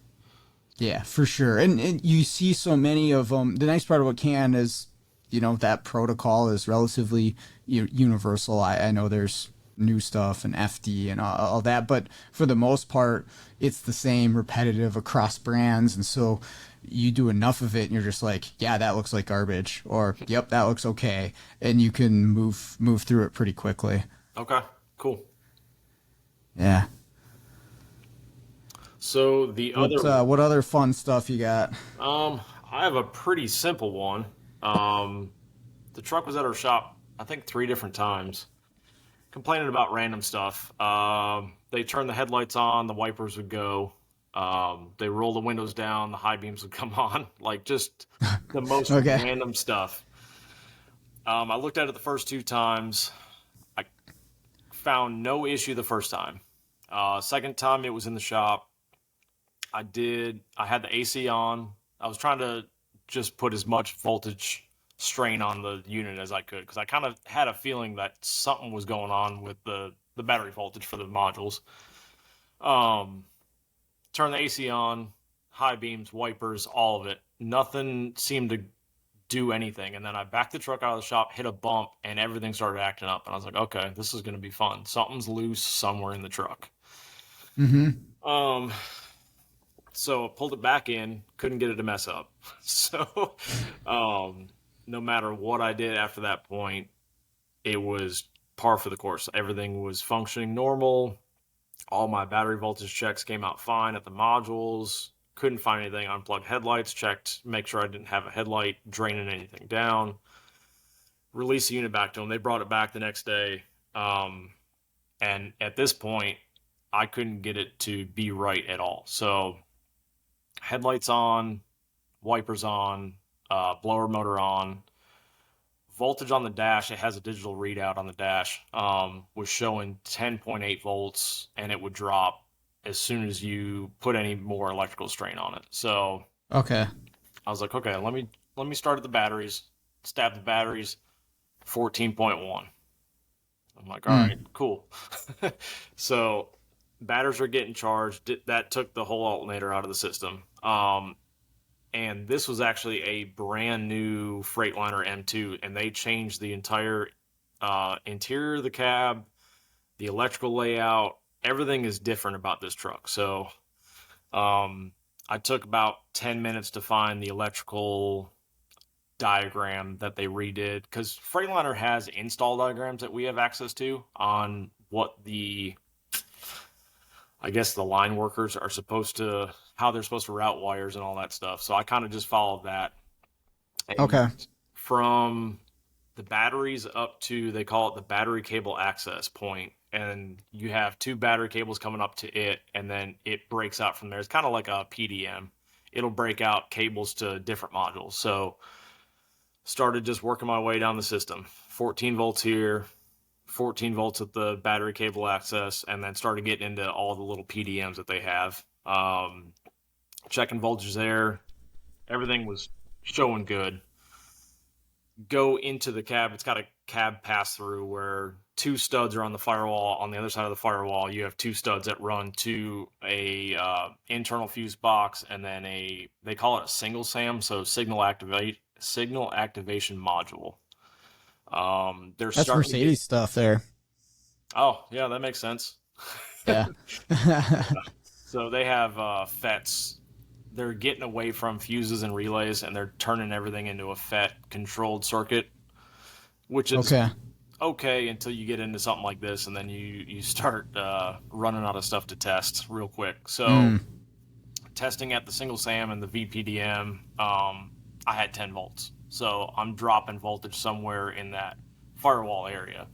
Yeah, for sure. And you see so many of them. The nice part about CAN is, that protocol is relatively universal. I know there's new stuff and FD and all that, but for the most part, it's the same, repetitive across brands. And so you do enough of it and you're just like, yeah, that looks like garbage, or yep, that looks okay. And you can move through it pretty quickly. Okay, cool. Yeah. So What other fun stuff you got? I have a pretty simple one. The truck was at our shop, I think 3 different times, complaining about random stuff. They turned the headlights on, the wipers would go. They roll the windows down, the high beams would come on, like just the most Okay. random stuff. I looked at it the first 2 times. I found no issue the first time. Second time it was in the shop. I had the AC on. I was trying to just put as much voltage strain on the unit as I could, because I kind of had a feeling that something was going on with the battery voltage for the modules. Turn the AC on, high beams, wipers, all of it. Nothing seemed to do anything. And then I backed the truck out of the shop, hit a bump, and everything started acting up. And I was like, okay, this is going to be fun. Something's loose somewhere in the truck. Mm-hmm. So I pulled it back in, couldn't get it to mess up. So no matter what I did after that point, it was par for the course. Everything was functioning normal. All my battery voltage checks came out fine at the modules. Couldn't find anything. Unplugged headlights, checked, make sure I didn't have a headlight draining anything down. Released the unit back to them. They brought it back the next day. And at this point, I couldn't get it to be right at all. So headlights on, wipers on, blower motor on, voltage on the dash. It has a digital readout on the dash. Was showing 10.8 volts, and it would drop as soon as you put any more electrical strain on it. So Okay. I was like, okay, let me start at the batteries. Stab the batteries, 14.1. I'm like, all right, cool. So batteries are getting charged. That took the whole alternator out of the system. And this was actually a brand new Freightliner M2, and they changed the entire interior of the cab, the electrical layout. Everything is different about this truck. So I took about 10 minutes to find the electrical diagram that they redid, because Freightliner has install diagrams that we have access to on what I guess the line workers are supposed to, how they're supposed to route wires and all that stuff. So I kind of just followed that. And Okay. from the batteries up to, they call it the battery cable access point, and you have two battery cables coming up to it, and then it breaks out from there. It's kind of like a PDM. It'll break out cables to different modules. So started just working my way down the system. 14 volts here, 14 volts at the battery cable access, and then started getting into all the little PDMs that they have. Checking voltage there. Everything was showing good. Go into the cab. It's got a cab pass through where two studs are on the firewall. On the other side of the firewall, you have two studs that run to a internal fuse box, and then they call it a single SAM, so signal activation module. That's Mercedes stuff there. Oh, yeah, that makes sense. Yeah. So they have FETs. They're getting away from fuses and relays, and they're turning everything into a FET controlled circuit, which is okay until you get into something like this, and then you start running out of stuff to test real quick. So testing at the single SAM and the VPDM, I had 10 volts. So I'm dropping voltage somewhere in that firewall area.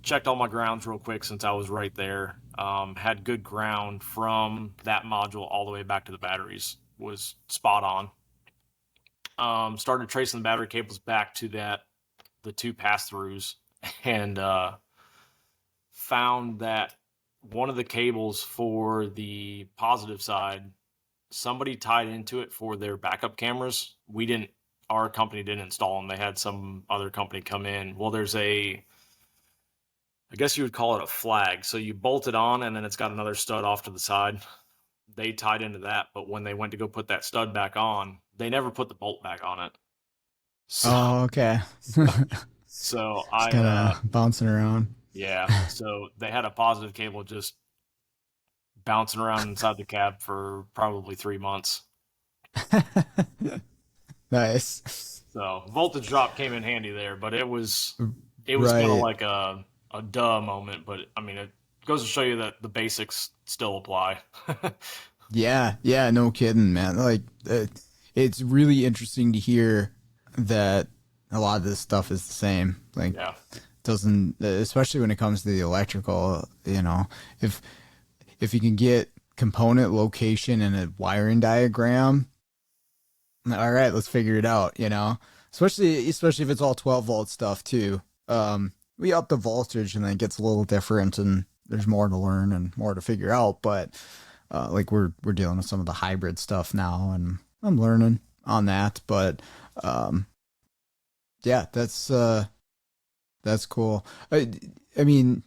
Checked all my grounds real quick since I was right there. Had good ground from that module all the way back to the batteries. Was spot on. Started tracing the battery cables back to the two pass-throughs, and found that one of the cables for the positive side, somebody tied into it for their backup cameras. Our company didn't install them. They had some other company come in. Well, I guess you would call it a flag. So you bolt it on, and then it's got another stud off to the side. They tied into that, but when they went to go put that stud back on, they never put the bolt back on it. So, okay. so Just kind of bouncing around. Yeah. So they had a positive cable just bouncing around inside the cab for probably 3 months. Nice. So voltage drop came in handy there, but it was kind of like a duh moment. But I mean, it goes to show you that the basics still apply. Yeah, no kidding, man. Like, it's really interesting to hear that a lot of this stuff is the same. Like, Yeah. doesn't, especially when it comes to the electrical, if you can get component location and a wiring diagram, all right, let's figure it out, especially if it's all 12 volt stuff too. We up the voltage and then it gets a little different, and there's more to learn and more to figure out. But like we're dealing with some of the hybrid stuff now, and I'm learning on that. But yeah, that's cool. I mean,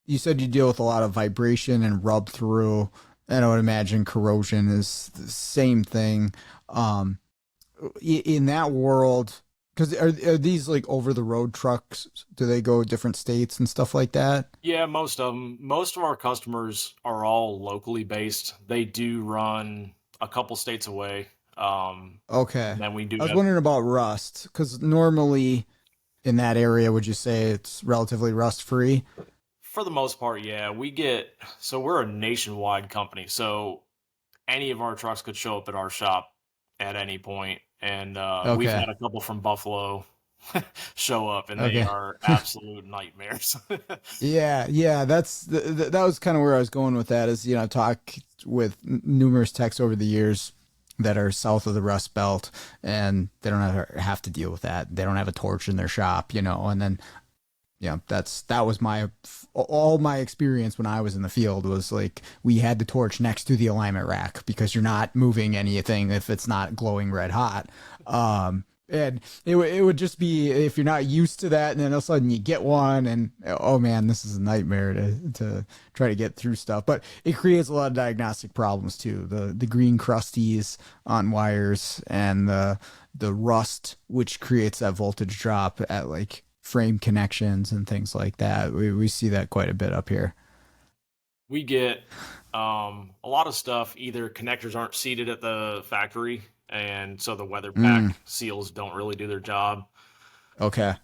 you said you deal with a lot of vibration and rub through, and I would imagine corrosion is the same thing. In that world, because are these like over the road trucks? Do they go different states and stuff like that? Yeah, most of them. Most of our customers are all locally based. They do run a couple states away. Okay. And then we do I was have, wondering about rust, because normally in that area, would you say it's relatively rust free? For the most part, yeah. We're a nationwide company, so any of our trucks could show up at our shop at any point, and we've Okay. had a couple from Buffalo show up, and they Okay. are absolute nightmares. Yeah, yeah, that was kind of where I was going with that. Is I've talked with numerous techs over the years that are south of the Rust Belt, and they don't have to deal with that. They don't have a torch in their shop, and then that was my all my experience when I was in the field was like we had the torch next to the alignment rack because you're not moving anything if it's not glowing red hot. And it would just be if you're not used to that, and then all of a sudden you get one, and oh man, this is a nightmare to try to get through stuff. But it creates a lot of diagnostic problems too. The green crusties on wires and the rust, which creates that voltage drop at like frame connections and things like that. We see that quite a bit up here. We get a lot of stuff. Either connectors aren't seated at the factory, and so the weather pack seals don't really do their job. Okay.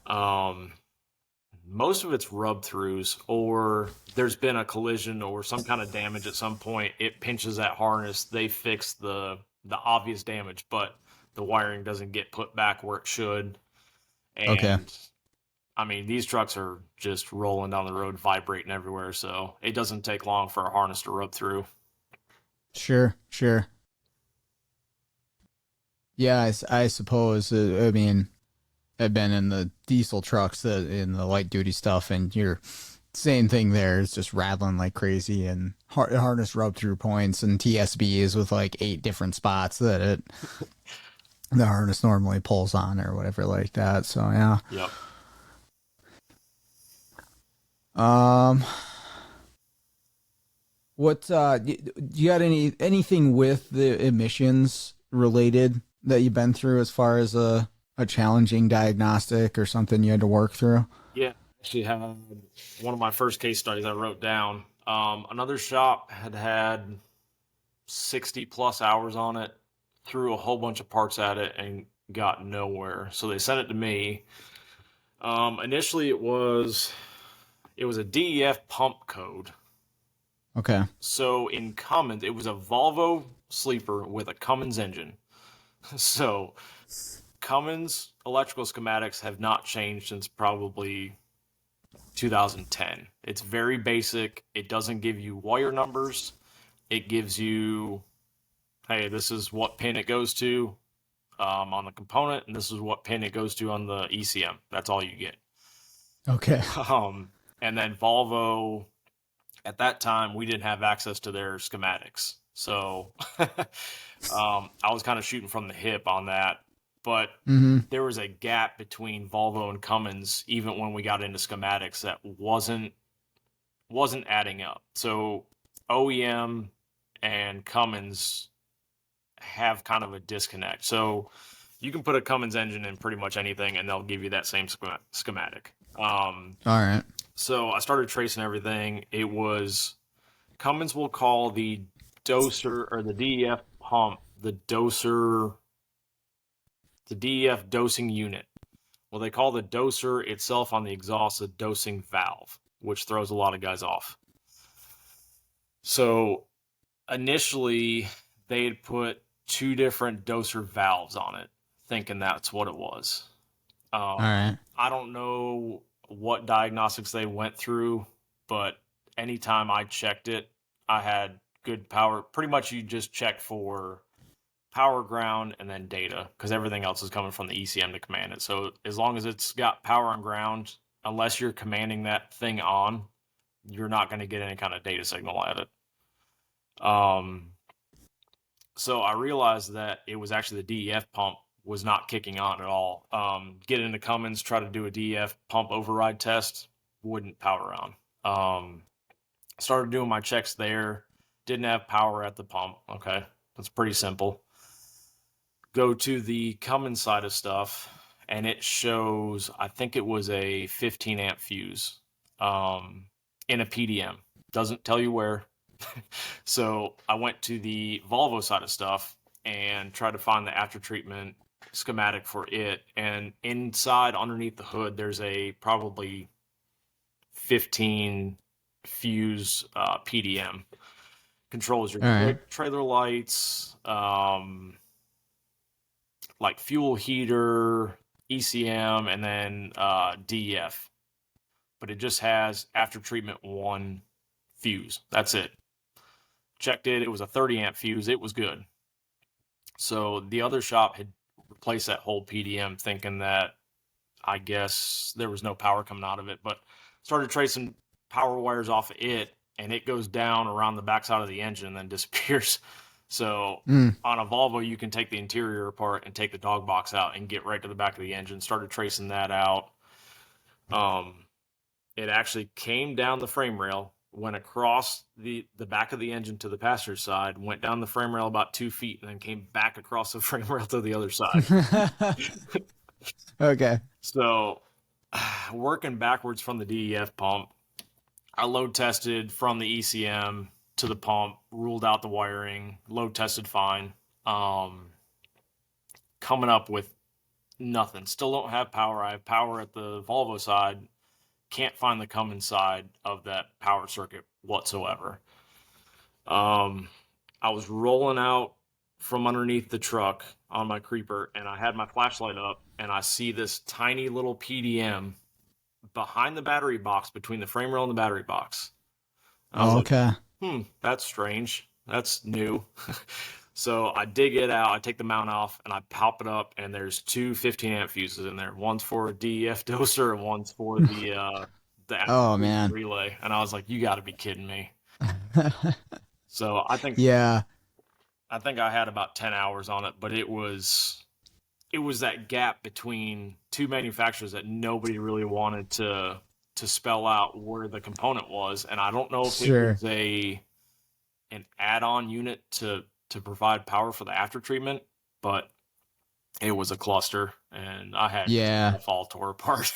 Most of it's rub throughs, or there's been a collision or some kind of damage at some point. It pinches that harness. They fix the obvious damage, but the wiring doesn't get put back where it should. Okay. And I mean, these trucks are just rolling down the road, vibrating everywhere, so it doesn't take long for a harness to rub through. Sure. Sure. Yeah, I suppose. I mean, I've been in the diesel trucks, in the light duty stuff, and you're same thing there. It's just rattling like crazy, and harness rub through points and TSBs with like 8 different spots that the harness normally pulls on or whatever like that. So yeah. Yep. What do you got anything with the emissions related that you've been through as far as a challenging diagnostic or something you had to work through? Yeah, actually had one of my first case studies I wrote down. Another shop had 60 plus hours on it, threw a whole bunch of parts at it, and got nowhere. So they sent it to me. Initially, it was a DEF pump code. Okay. So in Cummins, it was a Volvo sleeper with a Cummins engine. So Cummins electrical schematics have not changed since probably 2010. It's very basic. It doesn't give you wire numbers. It gives you, hey, this is what pin it goes to on the component, and this is what pin it goes to on the ECM. That's all you get. Okay. And then Volvo, at that time, we didn't have access to their schematics. So I was kind of shooting from the hip on that. But there was a gap between Volvo and Cummins, even when we got into schematics, that wasn't adding up. So OEM and Cummins have kind of a disconnect. So you can put a Cummins engine in pretty much anything, and they'll give you that same schematic. All right. So I started tracing everything. It was Cummins will call the doser or the DEF pump the doser, the DEF dosing unit. Well, they call the doser itself on the exhaust a dosing valve, which throws a lot of guys off. So initially, they had put 2 different doser valves on it, thinking that's what it was. All right. I don't know what diagnostics they went through, but anytime I checked it, I had good power. Pretty much you just check for power, ground, and then data, because everything else is coming from the ECM to command it. So as long as it's got power and ground, unless you're commanding that thing on, you're not going to get any kind of data signal at it. So I realized that it was actually the DEF pump was not kicking on at all. Get into Cummins, try to do a DEF pump override test, wouldn't power on. Started doing my checks there, didn't have power at the pump. Okay, that's pretty simple. Go to the Cummins side of stuff, and it shows, I think it was a 15 amp fuse in a PDM. Doesn't tell you where. So I went to the Volvo side of stuff and tried to find the after treatment schematic for it, and inside underneath the hood there's a probably 15 fuse PDM. Controls your All right. trailer lights, like fuel heater, ECM, and then DEF. But it just has after treatment 1 fuse. That's it. Checked it. It was a 30 amp fuse. It was good. So the other shop had replaced that whole PDM, thinking that I guess there was no power coming out of it, but started tracing power wires off of it, and it goes down around the backside of the engine and then disappears. So on a Volvo, you can take the interior apart and take the dog box out and get right to the back of the engine. Started tracing that out. It actually came down the frame rail, went across the back of the engine to the passenger side, went down the frame rail about 2 feet, and then came back across the frame rail to the other side. Okay. So working backwards from the DEF pump, I load tested from the ECM to the pump, ruled out the wiring, load tested fine. Coming up with nothing. Still don't have power. I have power at the Volvo side. Can't find the Cummins side of that power circuit whatsoever. I was rolling out from underneath the truck on my creeper, and I had my flashlight up, and I see this tiny little PDM behind the battery box, between the frame rail and the battery box. I was Okay. like, that's strange. That's new. So I dig it out, I take the mount off, and I pop it up, and there's 2 15 amp fuses in there. One's for a DEF doser, and one's for the Oh man. relay. And I was like, you got to be kidding me. So Yeah. I think I had about 10 hours on it, but it was that gap between 2 manufacturers that nobody really wanted to spell out where the component was, and I don't know if it was an add-on unit to provide power for the after treatment, but it was a cluster, and I had it all tore apart.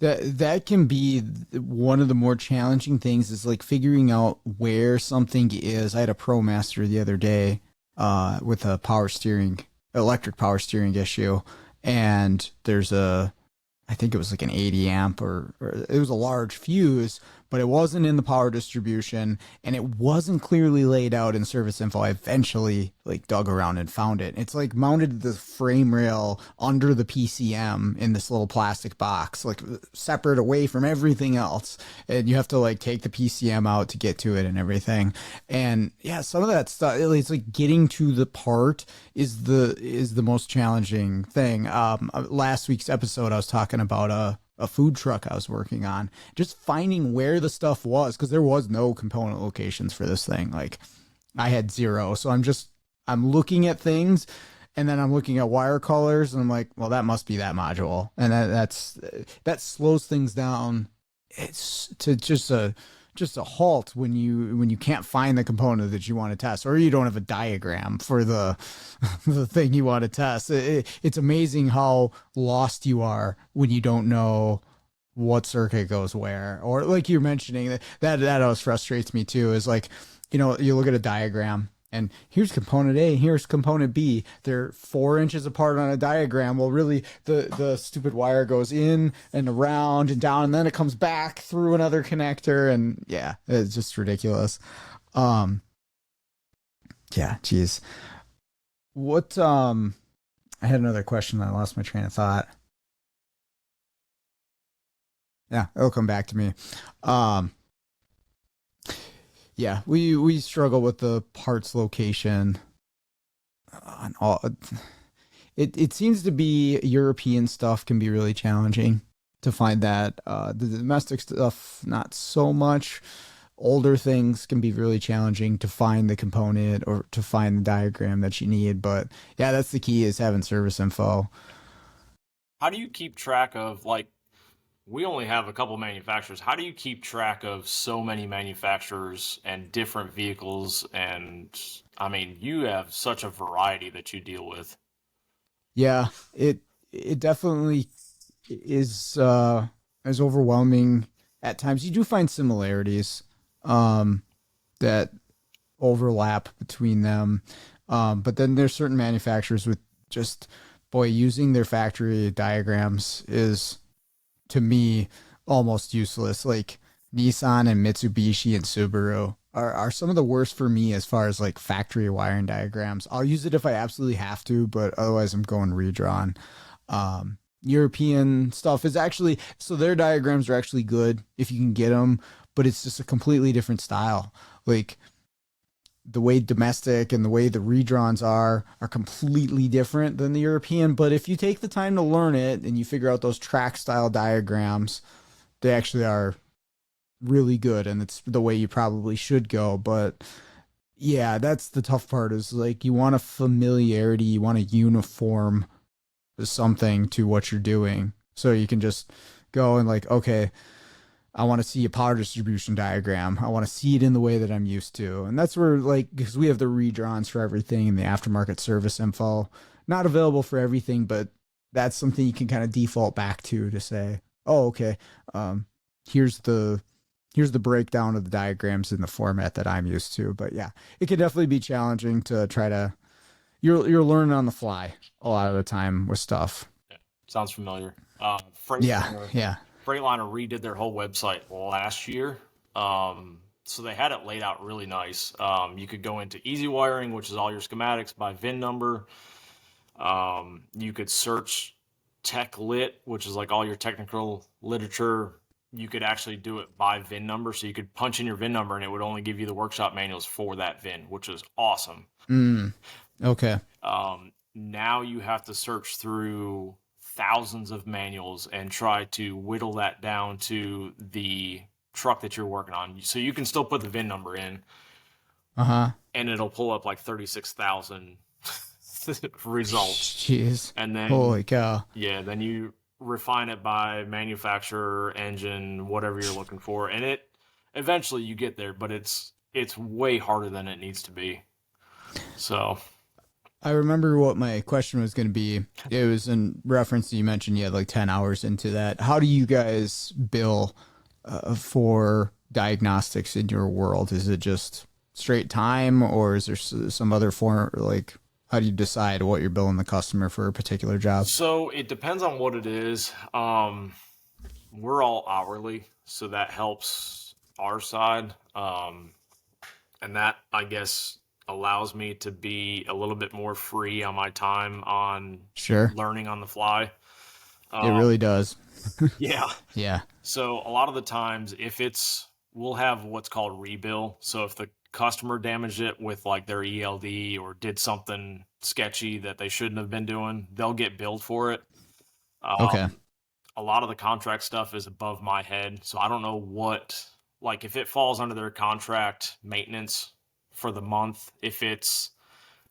That can be one of the more challenging things, is like figuring out where something is. I had a ProMaster the other day with a electric power steering issue, and there's I think it was like an 80 amp or it was a large fuse, but it wasn't in the power distribution, and it wasn't clearly laid out in service info. I eventually like dug around and found it. It's like mounted the frame rail under the PCM in this little plastic box, like separate away from everything else. And you have to like take the PCM out to get to it and everything. And yeah, some of that stuff, it's like getting to the part is the most challenging thing. Last week's episode, I was talking about a food truck I was working on, just finding where the stuff was, because there was no component locations for this thing. Like I had 0. So I'm looking at things, and then I'm looking at wire colors, and I'm like, well, that must be that module. And that slows things down. It's to just a halt when you can't find the component that you want to test, or you don't have a diagram for the thing you want to test. It's amazing how lost you are when you don't know what circuit goes where. Or like you're mentioning, that always frustrates me too, is like, you look at a diagram, and here's component A, here's component B. They're 4 inches apart on a diagram. Well, really, the stupid wire goes in and around and down, and then it comes back through another connector, and yeah, it's just ridiculous. Yeah, geez. What? I had another question, and I lost my train of thought. Yeah, it'll come back to me. Yeah, we struggle with the parts location on all. It seems to be European stuff can be really challenging to find that. The domestic stuff, not so much. Older things can be really challenging to find the component or to find the diagram that you need. But yeah, that's the key, is having service info. How do you keep track of, like, we only have a couple manufacturers. How do you keep track of so many manufacturers and different vehicles? And I mean, you have such a variety that you deal with. Yeah, it definitely is overwhelming at times. You do find similarities that overlap between them, but then there's certain manufacturers with just Boy, using their factory diagrams is, to me, almost useless. Like Nissan and Mitsubishi and Subaru are some of the worst for me as far as like factory wiring diagrams. I'll use it if I absolutely have to, but otherwise I'm going redrawn. European stuff is actually, so their diagrams are actually good if you can get them, but it's just a completely different style. Like the way domestic and the way the redrawns are completely different than the European. But if you take the time to learn it and you figure out those track style diagrams, they actually are really good, and it's the way you probably should go. But yeah, that's the tough part, is like you want a familiarity, you want a uniform something to what you're doing. So you can just go and like, okay, I want to see a power distribution diagram. I want to see it in the way that I'm used to. And that's where, like, because we have the redrawns for everything and the aftermarket service info, not available for everything, but that's something you can kind of default back to say, oh, okay, here's the breakdown of the diagrams in the format that I'm used to. But yeah, it can definitely be challenging to try to, you're learning on the fly a lot of the time with stuff. Yeah, sounds familiar. Yeah. Freightliner redid their whole website last year. So they had it laid out really nice. You could go into easy wiring, which is all your schematics by VIN number. You could search tech lit, which is like all your technical literature. You could actually do it by VIN number. So you could punch in your VIN number and it would only give you the workshop manuals for that VIN, which is awesome. Okay. Now you have to search through thousands of manuals and try to whittle that down to the truck that you're working on. So you can still put the VIN number in, and it'll pull up like 36,000 results. Jeez. And then, holy cow. Yeah, then you refine it by manufacturer, engine, whatever you're looking for, and it eventually you get there, but it's way harder than it needs to be. So I remember what my question was going to be. It was in reference to, you mentioned you had like 10 hours into that. How do you guys bill for diagnostics in your world? Is it just straight time, or is there some other form? Like, how do you decide what you're billing the customer for a particular job? So it depends on what it is. We're all hourly, so that helps our side. And that, I guess, allows me to be a little bit more free on my time on learning on the fly. It really does. Yeah. Yeah. So a lot of the times, we'll have what's called rebill. So if the customer damaged it with like their ELD or did something sketchy that they shouldn't have been doing, they'll get billed for it. Okay. A lot of the contract stuff is above my head. So I don't know like if it falls under their contract maintenance for the month, if it's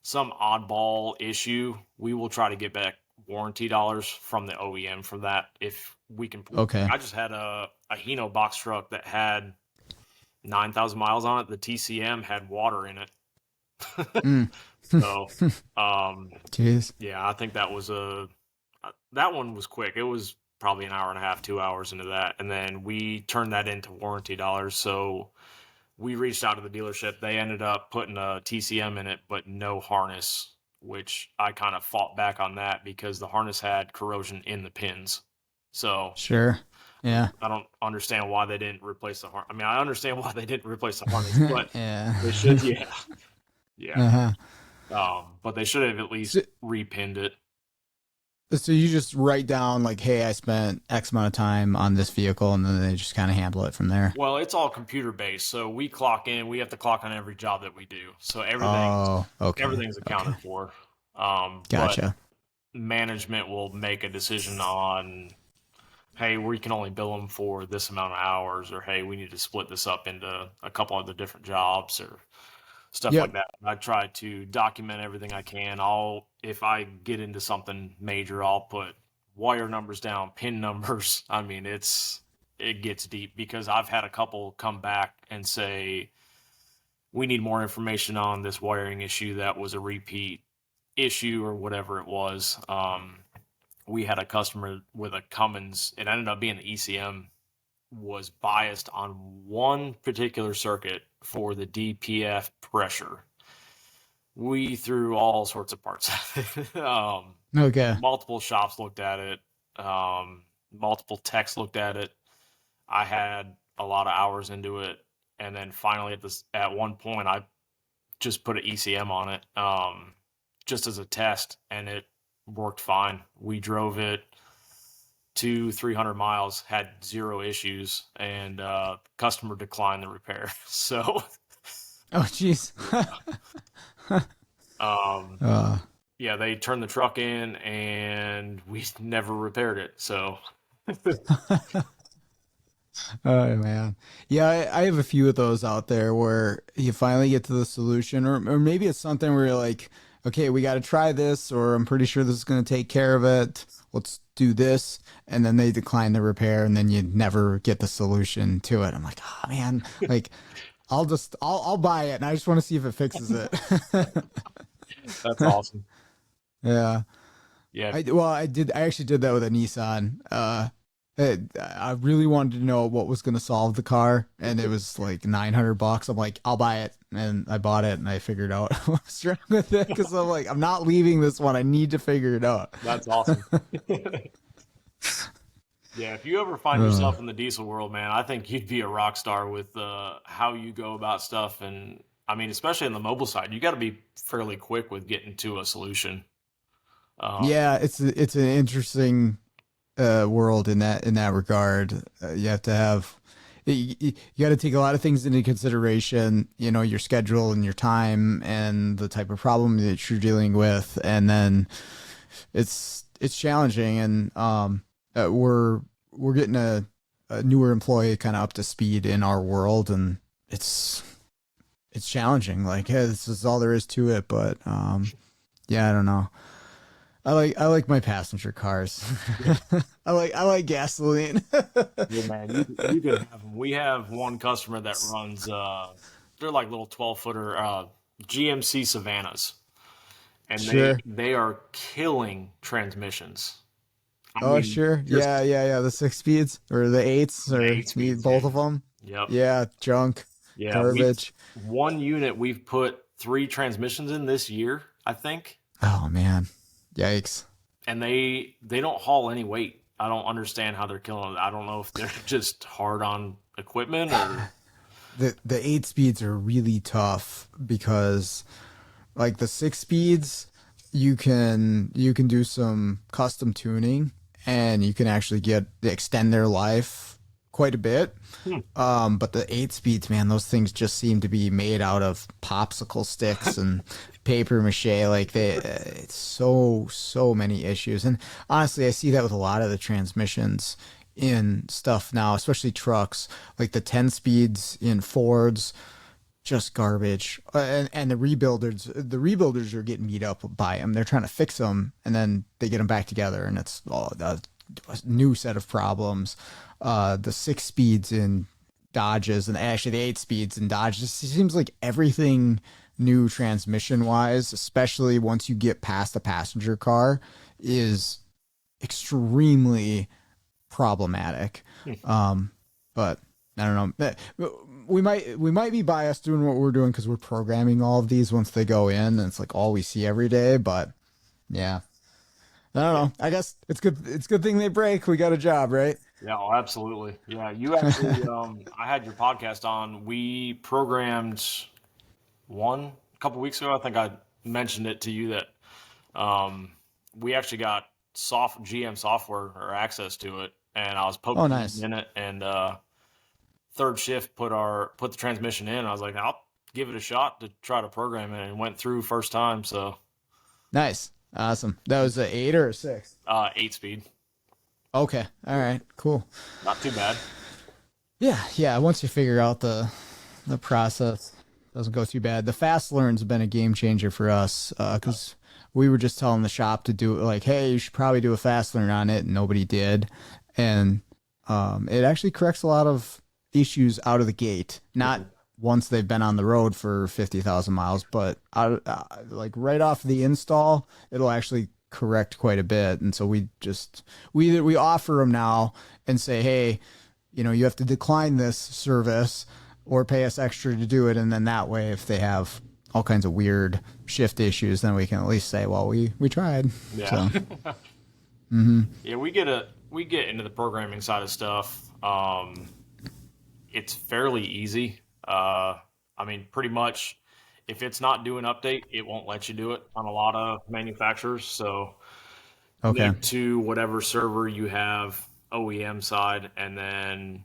some oddball issue, we will try to get back warranty dollars from the OEM for that if we can. Okay. I just had a Hino box truck that had 9,000 miles on it. The TCM had water in it. So, Jeez. yeah, I think that one was quick. It was probably an hour and a half, 2 hours into that. And then we turned that into warranty dollars. So we reached out to the dealership. They ended up putting a TCM in it, but no harness, which I kind of fought back on that because the harness had corrosion in the pins. So Sure. Yeah. I don't understand why they didn't replace the harness. I mean, I understand why they didn't replace the harness, but Yeah. they should. Yeah. Yeah. Uh-huh. But they should have at least repinned it. So you just write down like, hey, I spent X amount of time on this vehicle, and then they just kind of handle it from there. Well, it's all computer based, so we clock in. We have to clock on every job that we do, so everything's accounted for. Gotcha. But management will make a decision on, hey, we can only bill them for this amount of hours, or hey, we need to split this up into a couple of the different jobs, or stuff like that. I try to document everything I can. If I get into something major, I'll put wire numbers down, pin numbers. I mean, it gets deep because I've had a couple come back and say, we need more information on this wiring issue that was a repeat issue or whatever it was. We had a customer with a Cummins. It ended up being the ECM was biased on one particular circuit for the DPF pressure, We threw all sorts of parts at it. Okay. Multiple shops looked at it. Multiple techs looked at it. I had a lot of hours into it, and then finally at one point I just put an ECM on it, just as a test, and it worked fine. We drove it 300 miles, had zero issues, and customer declined the repair. So, Oh, jeez. yeah, they turned the truck in, and we never repaired it. So, Oh man, yeah, I have a few of those out there where you finally get to the solution, or maybe it's something where you're like, okay, we got to try this, or I'm pretty sure this is going to take care of it. Let's do this, and then they decline the repair, and then you never get the solution to it. I'm like, oh man, like I'll buy it, and I just want to see if it fixes it. that's awesome. Yeah, Yeah. I actually did that with a Nissan. I really wanted to know what was going to solve the car, and it was like $900. I'm like, I'll buy it, and I bought it, and I figured out what's wrong with it because I'm like, I'm not leaving this one. I need to figure it out. That's awesome. Yeah, if you ever find yourself in the diesel world, man, I think you'd be a rock star with how you go about stuff. And I mean, especially on the mobile side, you got to be fairly quick with getting to a solution. Yeah, it's an interesting world in that regard. You have to have you got to take a lot of things into consideration. You know, your schedule and your time and the type of problem that you're dealing with, and then it's challenging. And we're getting a newer employee kind of up to speed in our world, and it's challenging. Like, hey, this is all there is to it. But yeah, I don't know. I like my passenger cars. I like gasoline. Yeah, man, you can have them. We have one customer that runs, they're like little 12-footer GMC Savannahs, and Sure. they are killing transmissions. I Oh, mean, sure. just Yeah. The 6 speeds or the eights or 8 speeds, both yeah. of them. Yep. Yeah, junk, Yeah, garbage. one unit we've put 3 transmissions in this year, I think, Oh man, yikes. and they don't haul any weight. I don't understand how they're killing it. I don't know if they're just hard on equipment or The 8 speeds are really tough because like the 6 speeds, you can do some custom tuning and you can actually extend their life quite a bit. But the 8 speeds, man, those things just seem to be made out of popsicle sticks and paper mache. Like it's so many issues. And honestly, I see that with a lot of the transmissions in stuff now, especially trucks, like the 10 speeds in Fords, just garbage. And the rebuilders are getting beat up by them. They're trying to fix them, and then they get them back together, and it's a new set of problems. The 6 speeds in Dodges, and actually the 8 speeds in Dodges, it seems like everything new transmission wise, especially once you get past the passenger car, is extremely problematic. But I don't know. We might be biased doing what we're doing because we're programming all of these once they go in, and it's like all we see every day. But yeah, I don't know. I guess it's good. It's a good thing they break. We got a job, right? yeah, oh, absolutely. Yeah, you actually, I had your podcast on. We programmed one a couple weeks ago. I think I mentioned it to you that we actually got GM software or access to it, and I was Oh, poking nice. in it, and third shift put the transmission in. I was like, I'll give it a shot to try to program it, and went through first time. So Nice. Awesome. That was a 8 or a 6. 8 speed, Okay. All right. Cool. not too bad. Yeah. Once you figure out the process, doesn't go too bad. The fast learn's been a game changer for us because we were just telling the shop to do it, like, hey, you should probably do a fast learn on it, and nobody did, and it actually corrects a lot of issues out of the gate. Not once they've been on the road for 50,000 miles, but like right off the install, it'll actually correct quite a bit. And so we offer them now and say, hey, you have to decline this service or pay us extra to do it. And then that way, if they have all kinds of weird shift issues, then we can at least say, well, we tried. Yeah. So. Yeah, we get into the programming side of stuff. It's fairly easy. I mean, pretty much, if it's not doing update, it won't let you do it on a lot of manufacturers. So Okay. connect to whatever server you have, OEM side, and then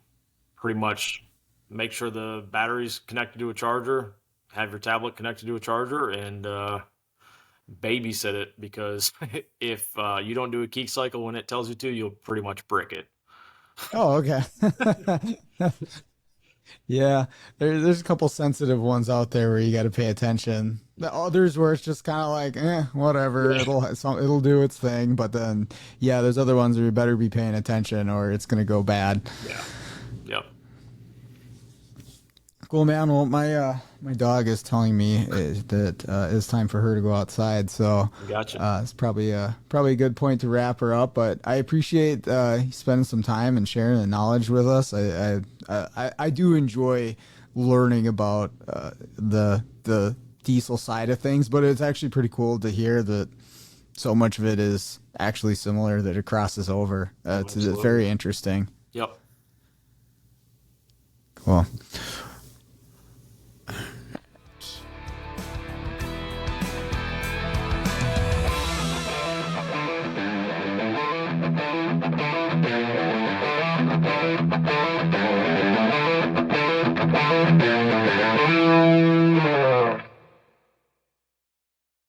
pretty much make sure the battery's connected to a charger, have your tablet connected to a charger, and babysit it, because if you don't do a key cycle when it tells you to, you'll pretty much brick it. Oh, okay. Yeah, there's a couple sensitive ones out there where you got to pay attention. The others where it's just kind of like, whatever, it'll do its thing. But then, yeah, there's other ones where you better be paying attention or it's gonna go bad. Yeah. Yep. Cool, man. Well, my dog is telling me that it's time for her to go outside, so Gotcha. it's probably a good point to wrap her up. But I appreciate you spending some time and sharing the knowledge with us. I do enjoy learning about the diesel side of things, but it's actually pretty cool to hear that so much of it is actually similar, that it crosses over. It's Absolutely. very interesting. Yep. Cool. Thank you.